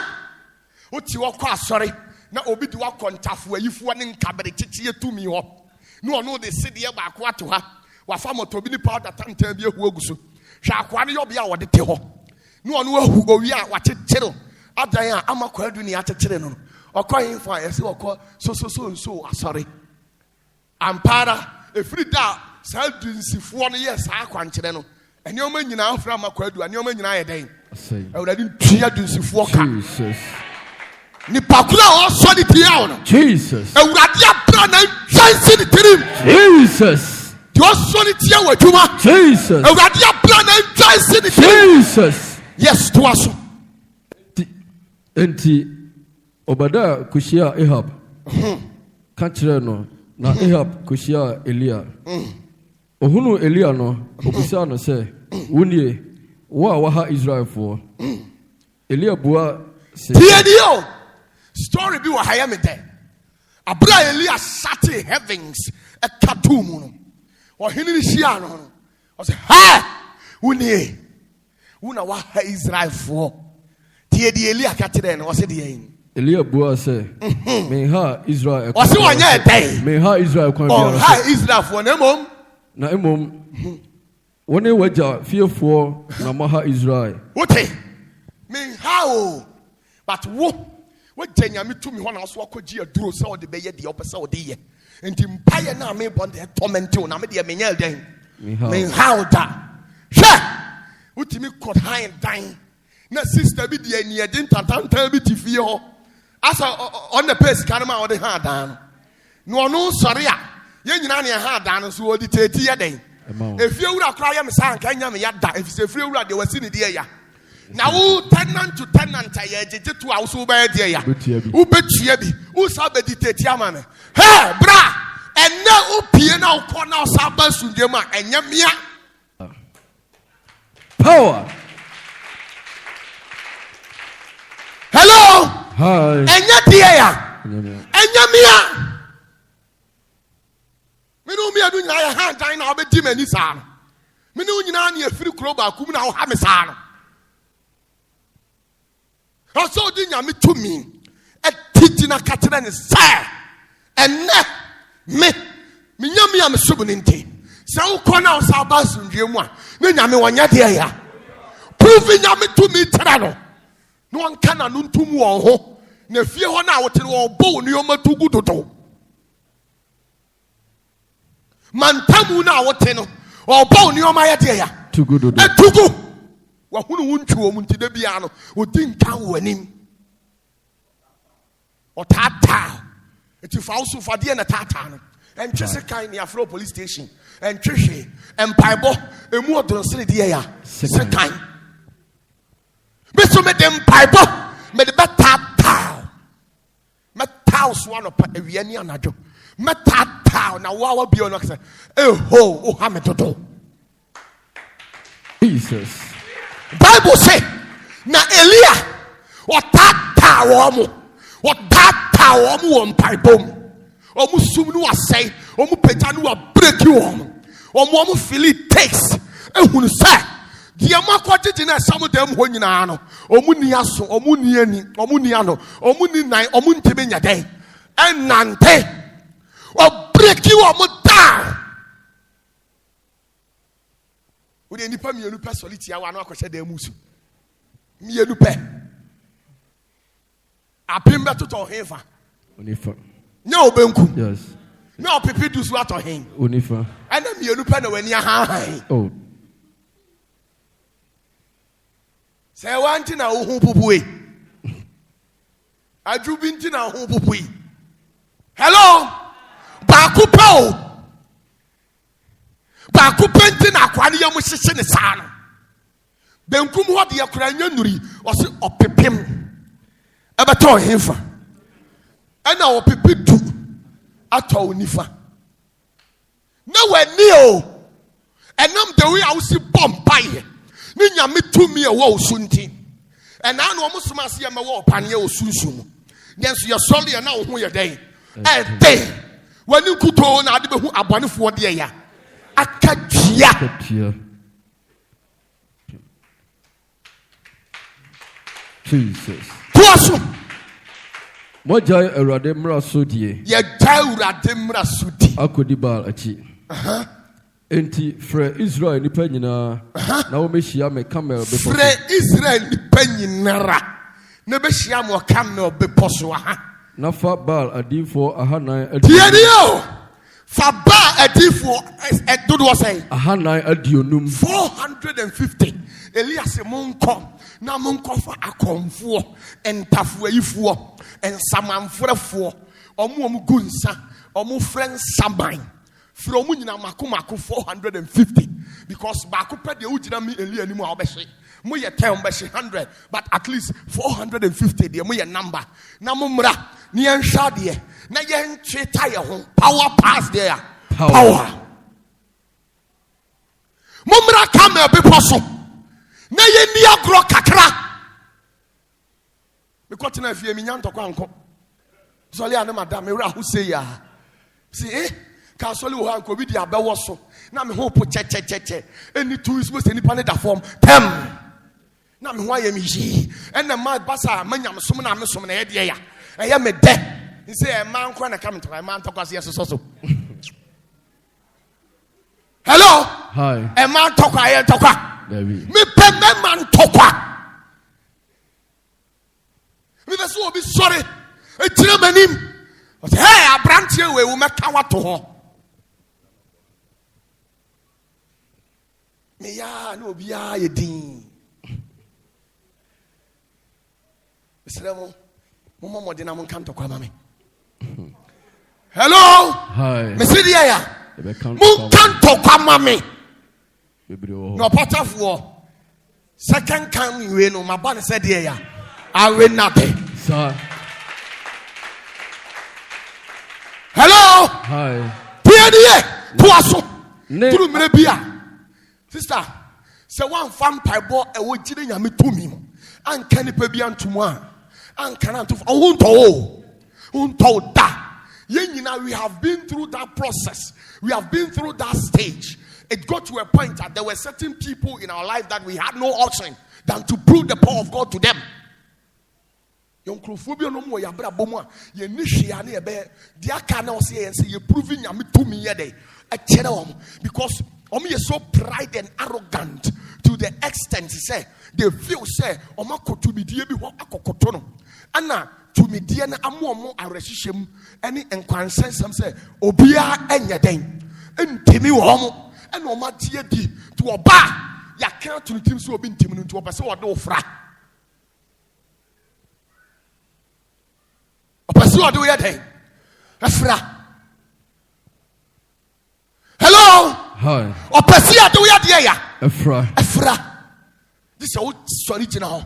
What you are sorry. Now obi do Opatafuor if one in cabinet to me up. No, they sit here back what to her. Wa famo to be the part that time tell you who go so. Shakwani you be our detail. No one who go we are what it chill. Adaya ama kwadu ni ate chile or crying for us or call so sorry. Ampara if free da sell if 1 year sa kwanchire and your man now from Makwadu and your man in a day. I would have tear for Jesus. Nipakula or solid down. Jesus. And Radia Plan and Chance in the Jesus. Your solid here with Juma. Jesus. And Radia Plan and Chance in the Jesus. Yes, to us. Enti Obada kushia Ahab. Kanchire no na Ahab kushia Elia. Ohunu Elia no obisa no se wunie wa waha Israel for. Elia bua se Tiedio story bi wa haya me there. Abra Elia sat in heavens a katumu. Or hini shia no. I say ha wunie una waha Israel for. Tiedi Elia katire no say the Elia bua se me ha Israel. O se wanya day. Me ha Israel kwan biara. Oh ha Israel for na mom. Na emom woni waja fiefo na maha Israel. Wote me how but wo jenya me to me hona so akogi aduro se o de beye de opese o de ye. Enti mpaye na me bon de torment o na me de me nya den. Me how da. Hwe utimi kod high dan. Na sister bi de ani edin tantanta bi ti fie ho. Asa on the pace kanama o de ha dan. No no sorry a ye nyina ne ha dan so o di teti ye den. Efie wura kra ye me san kan nya me ya da efise efie wura de wasi ne de ya. Na wo tenant to tenant ya jeje to a so ba de ya. Wo betua bi, wo sa be di teti ama me. Hey bra, enne wo pie na wo ko na sa ba sunje ma enya mia. Power. Hello. Hi. Enya die ya. Enya mia. Me no me adu nyina ya han dan na obedi mani saa no. Me no nyina na afiri kro ba kum na wo ha me saa no. Also di nya me tumi e titi na katere ne saa. Enne me nya me am subu ne nti. Se wo ko na wo sa ba sundwe mu a me nya me wonya de ya. Prove nya me tumi tera no. No one can anuntum wo ho. Na fie ho na wo tere wo bo ni o matugu dodo. Mantamu na wote no oba oni o ma ye de ya tugu wa hunu wuntu o munti da bia no odi nkan wanim o tata eti fa usu fa de na tata no entwe se kan ni afro police station entwehwe empaibo emu odonsere de ya se kan beso me de empaibo me de tata me taus one of awiani anajo metata na wawa bi ono kase eho o ha metoto Jesus. Bible say na Elia o tata wo mo mpaibom o mu sum no asai o mu peta no break you o mo feel it takes ehunu say Diamaquatina, some of them Honano, Omuniaso, Omuniani, Omuniano, Omuninai, Omuntimina day, and Nante, or break you on down. Would any pay me a lupa solitia? One of the musu. Me a lupe. A pimba to Toheva. Unifa. No, Benku. Yes. No, Pipi do swat on him. Unifa. And then you lupa when you're high. Oh. Say one thing now, who pupui. I drew binti now, who pupui. Hello, Bakupo. Bakupenti na kwani ya musisi ni sana. Benkum hodi ya kuranya nuri wasi opepem. Ebeto himfa. Ena opepe du ato onifa. Na weni o. Enam de we awusi bompaye. Ni nyame tumi e wo osunti. Ena anu omusoma se ma wo opanye osunsumu. Denso ye soli na wo ho ye den. De. Wani kuto na ade behu abonefo de ya. Akatia. Jesus. Tuasu. Moja erade mra sodie. Ye jaurade mra sodi. Akodi bal achi. Enti fre Israel ni nyina na wo mehia me camel be fre Israel ni nyinara na behia mo camel be poso ha. Na fa bal adifo ahanan adifo. Faba adifo dodo say ahanan adionum 450. Elias monko na monko fa akonfo entafoayifo ensamanfrefo omo gunsa omo friend saban from nyina makomako 450 because baako pe de ugina me Eli animu a obehye mo ye 10 behye 100 but at least 450 de mo ye number na mo mra ne enhwa de na ye ntwe taye ho power pass there power mo mra camel be poso na ye ni agro kakra me kwatena afie me nyanto kwanko zoli ane madam me wura ho say ya see Kasoli wo hanko bi dia bewo so na me ho po che any two is most any planet that form tem na me ho ayemi yi and the mad basa manyam som na me som na ye de ya eye me de say e man kwa na come to my man talk as yes so hello hi e man talk aye talk me pe me man talk me be so obi sorry e tire manim hey abrantie we wo meka wato ho me ya no bia ye din Israel mo modena mo kanto kwa mame hello hi me see ya mo kanto kwa mame no Opatafuor second come we no maba ne said ya awe nate sir hello hi tie tuaso turu mre bia sister se one vampire bo e wo gire nyame tumi mu anka nipa bia ntomu a anka na ntofu unto da ye nyina we have been through that process, we have been through that stage. It got to a point that there were certain people in our life that we had no option than to prove the power of God to them. Yon krofobia no mo ya bra bomu a ye ni hwea na ye be dia ka na o se ye proving nyame tumi ye dey e kere om because you so pride and arrogant to the extent say they feel say to be die bi ho akokoto no ana to me die na amomo areshishem any enkwansensam say obia enye den entimi wo mo ana o ma tie di to oba ya kan to tim so obi ntimi no to oba se wo de ofra oba se wo de ye den afra hello hi Opasia do ya de ya efra this is what sorry now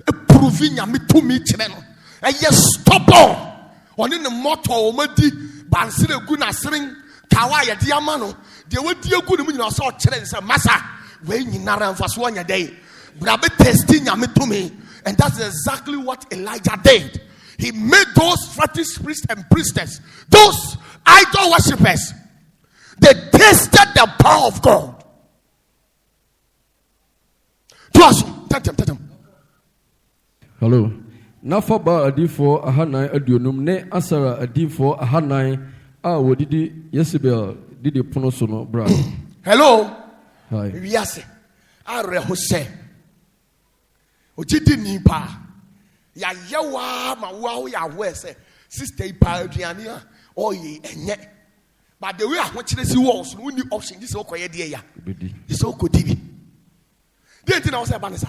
e proving ya me to me kire no e yes stop on in the motor o madi bansire gu na seren kawa ya de ama no de wadi egu ne mu nyina so kire nse masa we nyinara mfaso anya dey bra be testing ya me to me, and that's exactly what Elijah did. He made those fetish priests and priestess, those idol worshippers, they tasted the power of God. Hello. Nafa ba adifo ahanai aduonum ne asara adifo ahanai wodidi Yesebel didi pono so no bra. Hello. Hi. Wiase. Areho se. Ojidi nipa. Ya yewa ma wa ya we se sister ipa aduane a oye enye. But the way I want you to see walls, we need option. This is all quiet there. This is all good. They didn't know about this.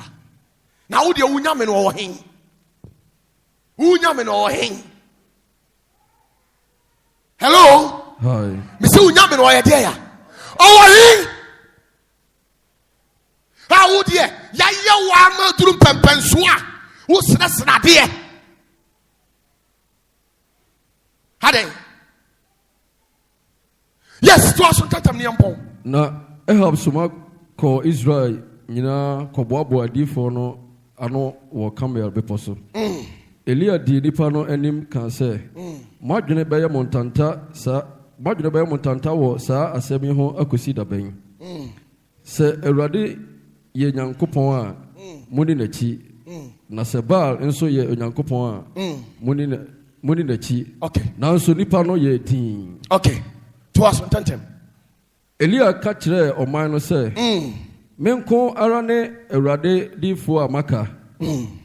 Now, the Unyaman or him. Unyaman or him. Hello? Hi. Mr. Unyaman or there. Oh, him. How would you? Yaya Wama Drum Pempensua. Who's not there? Had yes, to us on Tatam. Na Ahab suma ko Israel nyina ko boabo adifo no ano wo Camel beposo. Elia di nipa no anim kan se madwene beye montanta wo sa asemi ho akosi da ben. Se Awurade ye Nyankopon a muni nachi na se Baal enso ye Nyankopon a muni nachi. Okay. Na so nipa no ye tin. Okay. To us on Tantem. Elia ka kyerɛ ɔman no sɛ menko ara ne Awurade difo amaka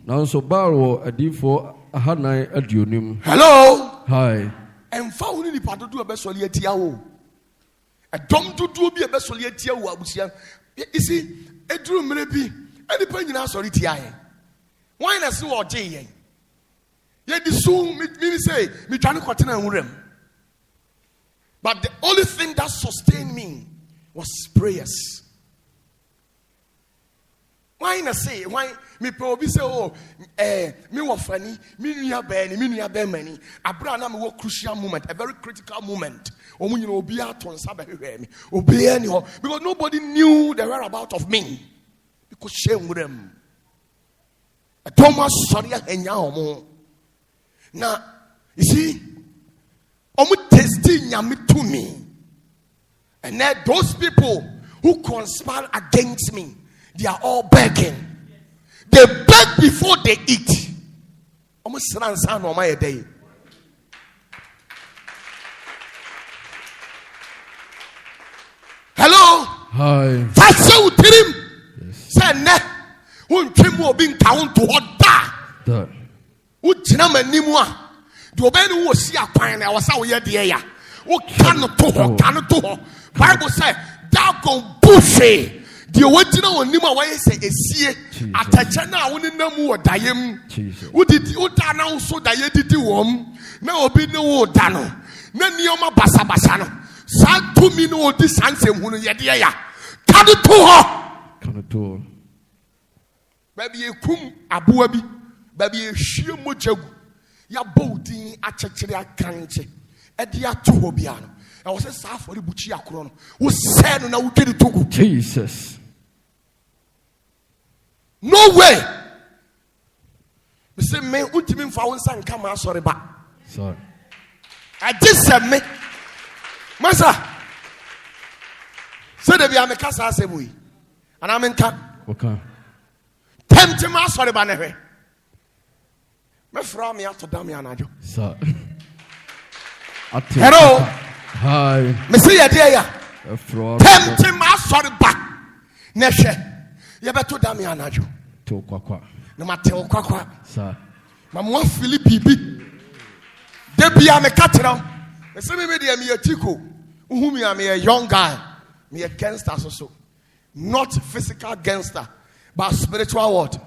nanso Baal wɔ adifo ahanan aduonum. Hello. Hi. Emfa wo ni nipa dodo ebesoli atia wo. Edom dodo bi ebesoli atia wo abusia. You see, eduru mre bi enipa nyina sori tia ye. Why na se wo gye ye? Ye di so me say me twa ne kotena nwurem. But the only thing that sustained me was prayers. Why not say, why me probably say, oh, me wa funny, me nuya many. Abraham me wa crucial moment, a very critical moment. Because nobody knew the whereabouts of me. Because shame with them. Thomas sorry now, you see, testing to me, and then those people who conspire against me, they are all begging. They beg before they eat. Almost on my day. Hello. Hi. That's so him. Say ne. Who came more being count to what that? Who jinama nimwa. The obey who see a pine. I was out here dear. Who cannot to her? Bible say thou go bushy. The original Nima way say a see at a channel only no more diem. Who did you now so that you did worm? Now be no dano. Nanioma basabasano. Sad to me no this answer when you dear. Can it to her? Can it to baby a kum abuabi, baby a sheer mojagu. Ya bolding at Chachria Kanche. Edia to Hobiano. I was a staff for the Buchia Crown. Who said, now we get it to Jesus. No way. Me say me ultimate found son come out sorry back. Sorry. I just said me. Master. Say the be am kasa asebui. And I'm in cap. Okay. Tempt me sorry ba nehe. Me fra me out to dam ya anajo. Sir. Hello. Hi. Me say ya dear ya. Tempt me sorry ba. Nehe. You better dam ya anajo. To kwakwa. No matter kwakwa. Sir. Mama Philip bibi. De bia me katram. Me say me dey me atiko. Who me am a young guy. Me a gangster so. Not physical gangster, but spiritual what?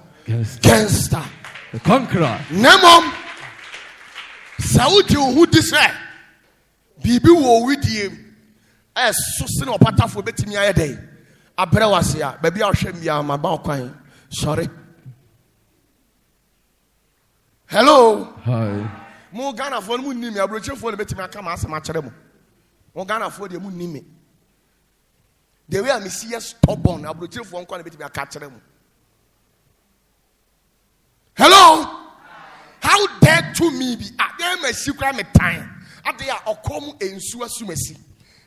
Gangster. The conqueror. Nemom. Saudi who this way. Bibi wo with him. So sin Opatafuor betimi aye day. Abre wasia. Baby a hwem bia ma ba kwan. Sorry. Hello. Hi. Mo Ghana for mu nimi abroche for betimi aka ma asema kire mo. Mo Ghana for de mu nimi. The way I see you stubborn abroche for nkwa betimi aka kire mo. Hello. How dare to me be at them a secret me time. At they are okom ensu asumasi.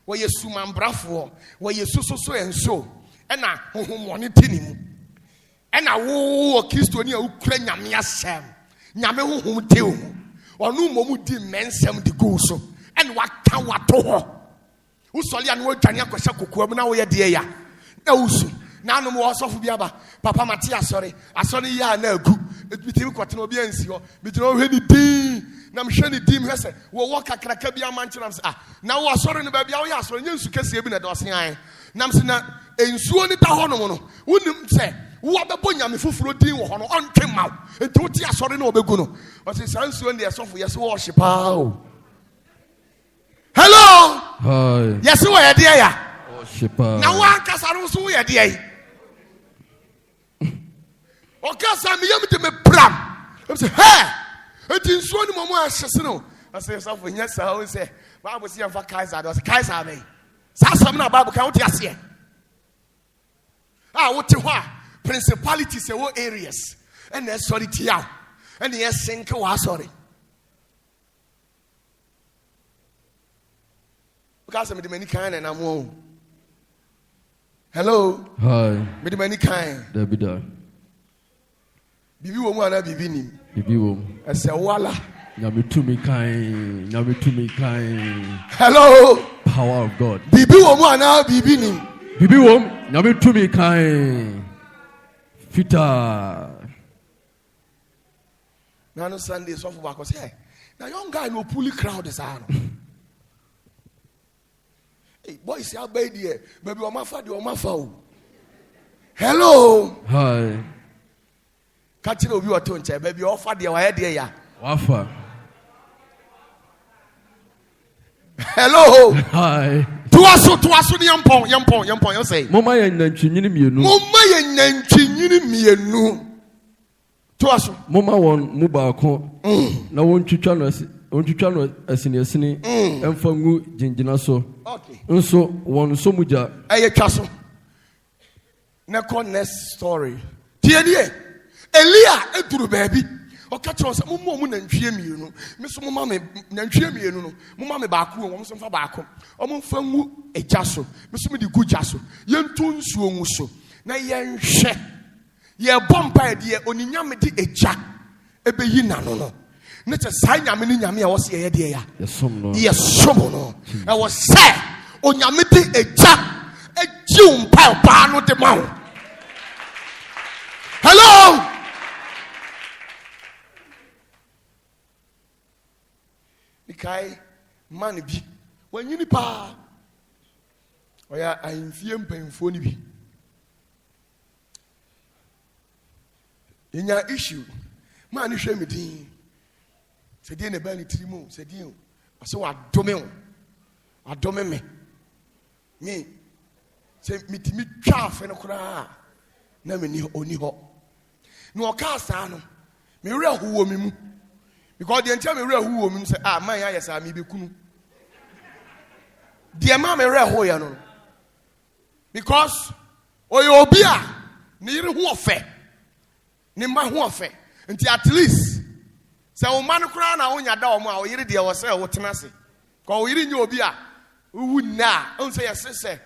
Where you sumambrafo, where you so and so. And I honey tinimu. And I wo Christonia who claim Yamia Sam. Yamu whom tell or no momu di men sem the goose. And what can what to her? Who saw you and Tanya Kosaku, now we are dear. No, now no more soft Biaba. Papa Matia, sorry. I saw the ya no good. It between Quatinobians, between already tea. Nam shani dim hese wo waka kraka bia manche nam na wo asore no ba bia wo ya asore nyensu kase bi na do se an nam se na ensuo ni ta ho no no wonim se wo abebo nyame foforo din wo ho no ontwe maw enti wo ti asore na obegu no o se sansuo ne esofo yese wo hyepa o. Hello, hi, yese wo ye de ya oh hyepa na wo ankasa no so wo ye de yi o kasa me yam de me pram I say hey. It is one moment I say, something, yes, I always say, Bible see for Kaiser, there was Kaiser me. Something about Bible count yes here. What to what? Principalities in what areas? And there's solidity out. And yes, sink was sorry. Because I'm the many kind and I'm home. Hello? hi, With the many kind. there be that. Bibi wo mu ana bibi nim. Bibi wo. Ese wala. Nyame tumi kan. Hello. Power of God. Bibi wo mu ana bibi nim. Bibi wo. Nyame tumi kan. Fita. Now no Sunday so for back say, now young guy no pulley crowd is on. Hey boys, ya baby there. Baby o ma fa de o ma fa o. Hello. Hi. Catch obi wa to nche baby offer de wa he de ya. Wafa. Hello. Hi. Tuaso ni yampon you say. Mama ye nantwinyini mienu. Tuaso. Mama won mu ba ko. Na won twitwa no asini emfa ngu jinjina so. Okay. Nso won so muja. Eye twaso. Na next story. Tie Elia eduru baby. O ka tro se mo nantwie mienu. Me so mo me nantwie mienu no. Mo me ba ko wo mo so fa ba ko. O mo fa ngu eja so. Me so me di gu ja so. Yentu nsuo ngu so. Na yenhwe. Ye bompa de oninyame di eja. Ebe yi na no no. Ne che sai nyame ni nyame a wo se ye de ya. Yesom no. Yesom no. E wo se onyame di eja. Eji umpa no de ma. Hello. Nikai man bi wanyini pa oya ahemfie mpemfo ni bi yenya issue man hwe medin se die ne ba ni tirimu se die o so adome me me se mitimi twa afe no kura na me ni oni ho no ka sa no me wura huwo mi mu. Because the entire me who woman say, my yes, I may be kunu. Dear mamma, rare no. Because you be near who affair. Nima who affair. Until at least so man crown on your dome, or you dear was what tenacity. Call you in your beer. Who would now? Don't say a sister.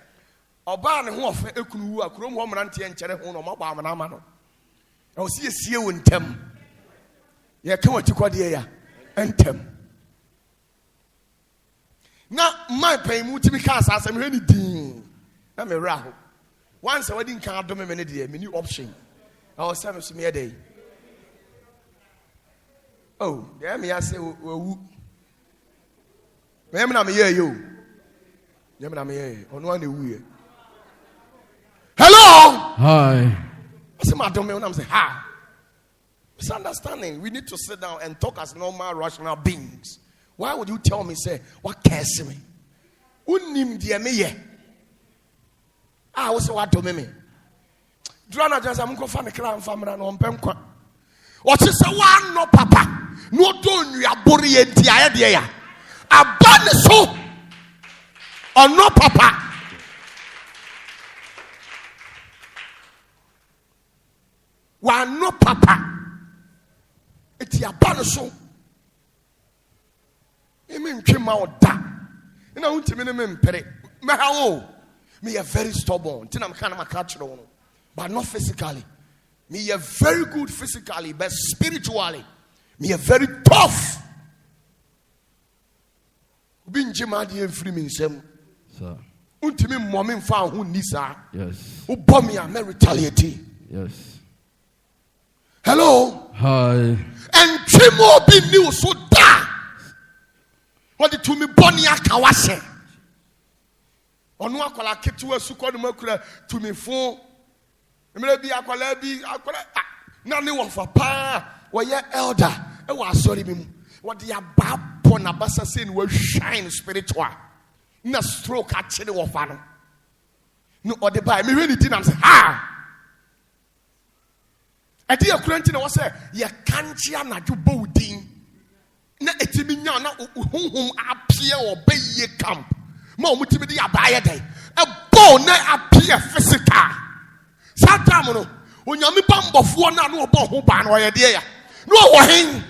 Or barn who affair a crew, a chrome woman and cherry home or my mamma. I will see you in tem. Yeah, come on to Quadia and tem. Now, my pay multiple cars as I'm ready. I'm a raho. Once a wedding card, don't make any new option. I was having some a day. Oh, yeah, me, I say, well, I'm here, you. I'm here on one way. Hello. Hi. I say, my domain, I'm saying, ha. Misunderstanding. We need to sit down and talk as normal, rational beings. Why would you tell me, say, what cares me? Unim dear me ye. I was what to me. Drana just I'm going to find a crown family and on Pemqua. What is a one no papa? No don't you are buried the idea. A bad so or no papa. One no papa. It's your baniso. You mean came out that. And I want to mean pere. Me a very stubborn. Then I'm kind of a catcher, but not physically. Me are very good physically, but spiritually, me are very tough. Being Jimadi and free me, sir. Ultimate moment found who Nisa. Yes. Who bomb me and retaliate. Yes. Hello. Hi. And Chimo be new so da. What did to me Bonia Kawase? On one call a kit to a succour to me for maybe a qualabi. None of a pa or your elder. I was sorry. What the abab ponabasa sin will shine spiritual. No stroke at Chile or Fano. No, or the by me really didn't say, ha. A dear Quentin was say, ya can't na do boating. Na etiminya na whom appear or bay ye camp. More mutimidi abaya day. A bone appear physical. Satamano, when you me bump of one, no about who ban or a dear. No, wahing.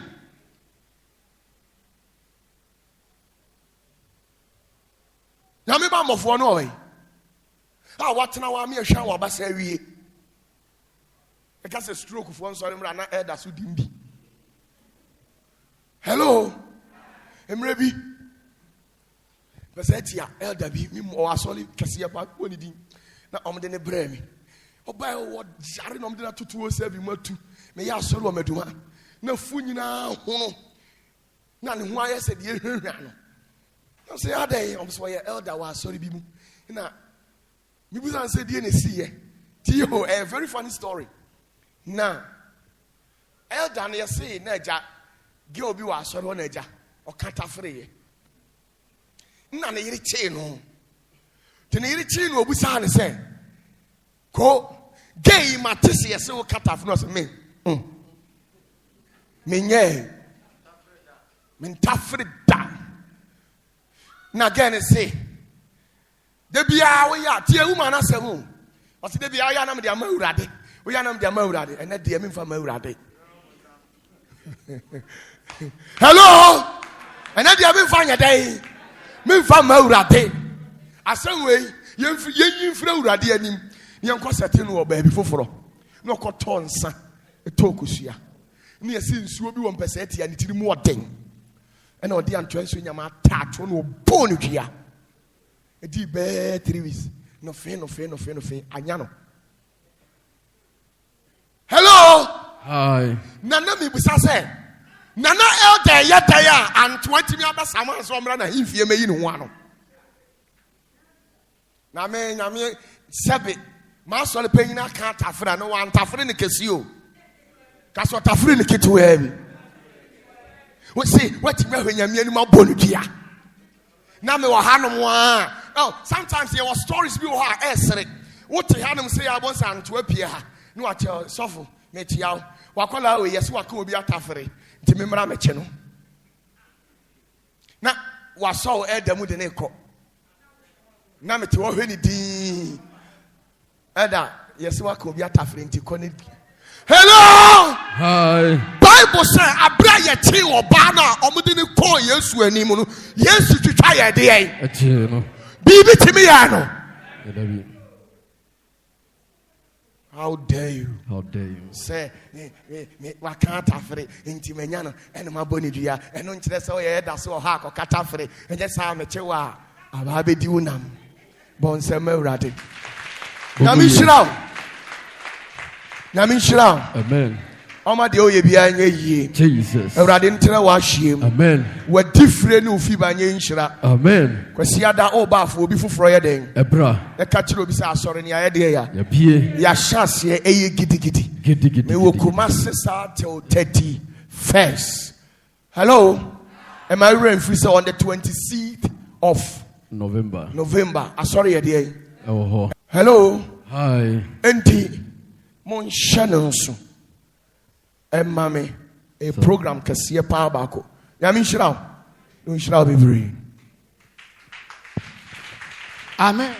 Now me bump of one way. Ah, what now? I'm a shower bass every. I got a stroke of one sorry, I'm not air that's dimbi. Hello, I'm ready. But said, yeah, elder be me more solid, Cassia Park, when he did. Now I'm the bremi. Oh, by what jarring on the 227 more two. May I solo meduma? No funina, hono. None why I said, you I say, are they? I'm sorry, elder was sorry, Bimu. Now, Bibu said, you see, Tio, a very funny story. Now, elder, you say, Naja, Gilby was sorry, Naja, or Catafree. None of your chain home. To near chain will be sound say, go gay Matisia, so cut off not me. Minye, Mintafri down. Now again, say, there be our dear woman as a room. Or there be our name, dear Muradi. We are named dear Muradi, and that dear me from Muradi. Hello, and that dear me find a day. Me from Muradi. A some way, you from Radi and him. Young Cossatin or baby for no cotton, son, a tokusia. Near since you will be 1% and it's more thing. And all the answers in my touch on Bonugia. A deep bed 3 weeks. No fear, no fear, no fear, no fear. Anyano. Hello. Hi. Nana me say. Nana elder yetaya and 20 me about someone so run if you may in one. Na me sebe ma so le paying na can't afra no one tafre ne kesio. Kaso tafre ne kitu heavy. We say what me when yam anu ma bonu dia. Na me wa hanom wa. Oh, sometimes there was stories be wa esre. What hanom say abon san to appear ha. No a sofo me tiaw. Wakola we yes wa ka obi atafre. Nti me mra meche no. Na wa so edam de ne ko. Na me te wo hwe ni din. Eda yes wa ka obi atafre nti ko ne. Hello. Hi. Bible say abra ye chi oba na omudi ni ko Yesu anim no. Yesu twitwa ye de yen. Eche no. Bibi timi ya no. Edabi. How dare you? How dare you? Say me can't afre nti menya no ene ma boni dua eno nkire se o ye da so ha ko kata afre enye sa me chewa aba be di unam bon se ma urade na mi shira Amen. Oma de oye bia nye yie Jesus. urade ntere wa hwiem Amen. wa difre ne ofi ba nye nshira Amen. kwasi ada oba afo obi foforo ye den Ebra. e ka kire obi sa asore ne ya de ya Ya bie. ya chance eye gidigidi Gidi. me will come till 31st. Hello? Am I ready for on the 26th of November. Sorry, dear. Oh. Hello? Hi. Enti mon shanonso. Mame a program kasiye pa bako. Yamin shiraw. No shiraw be free. Amen.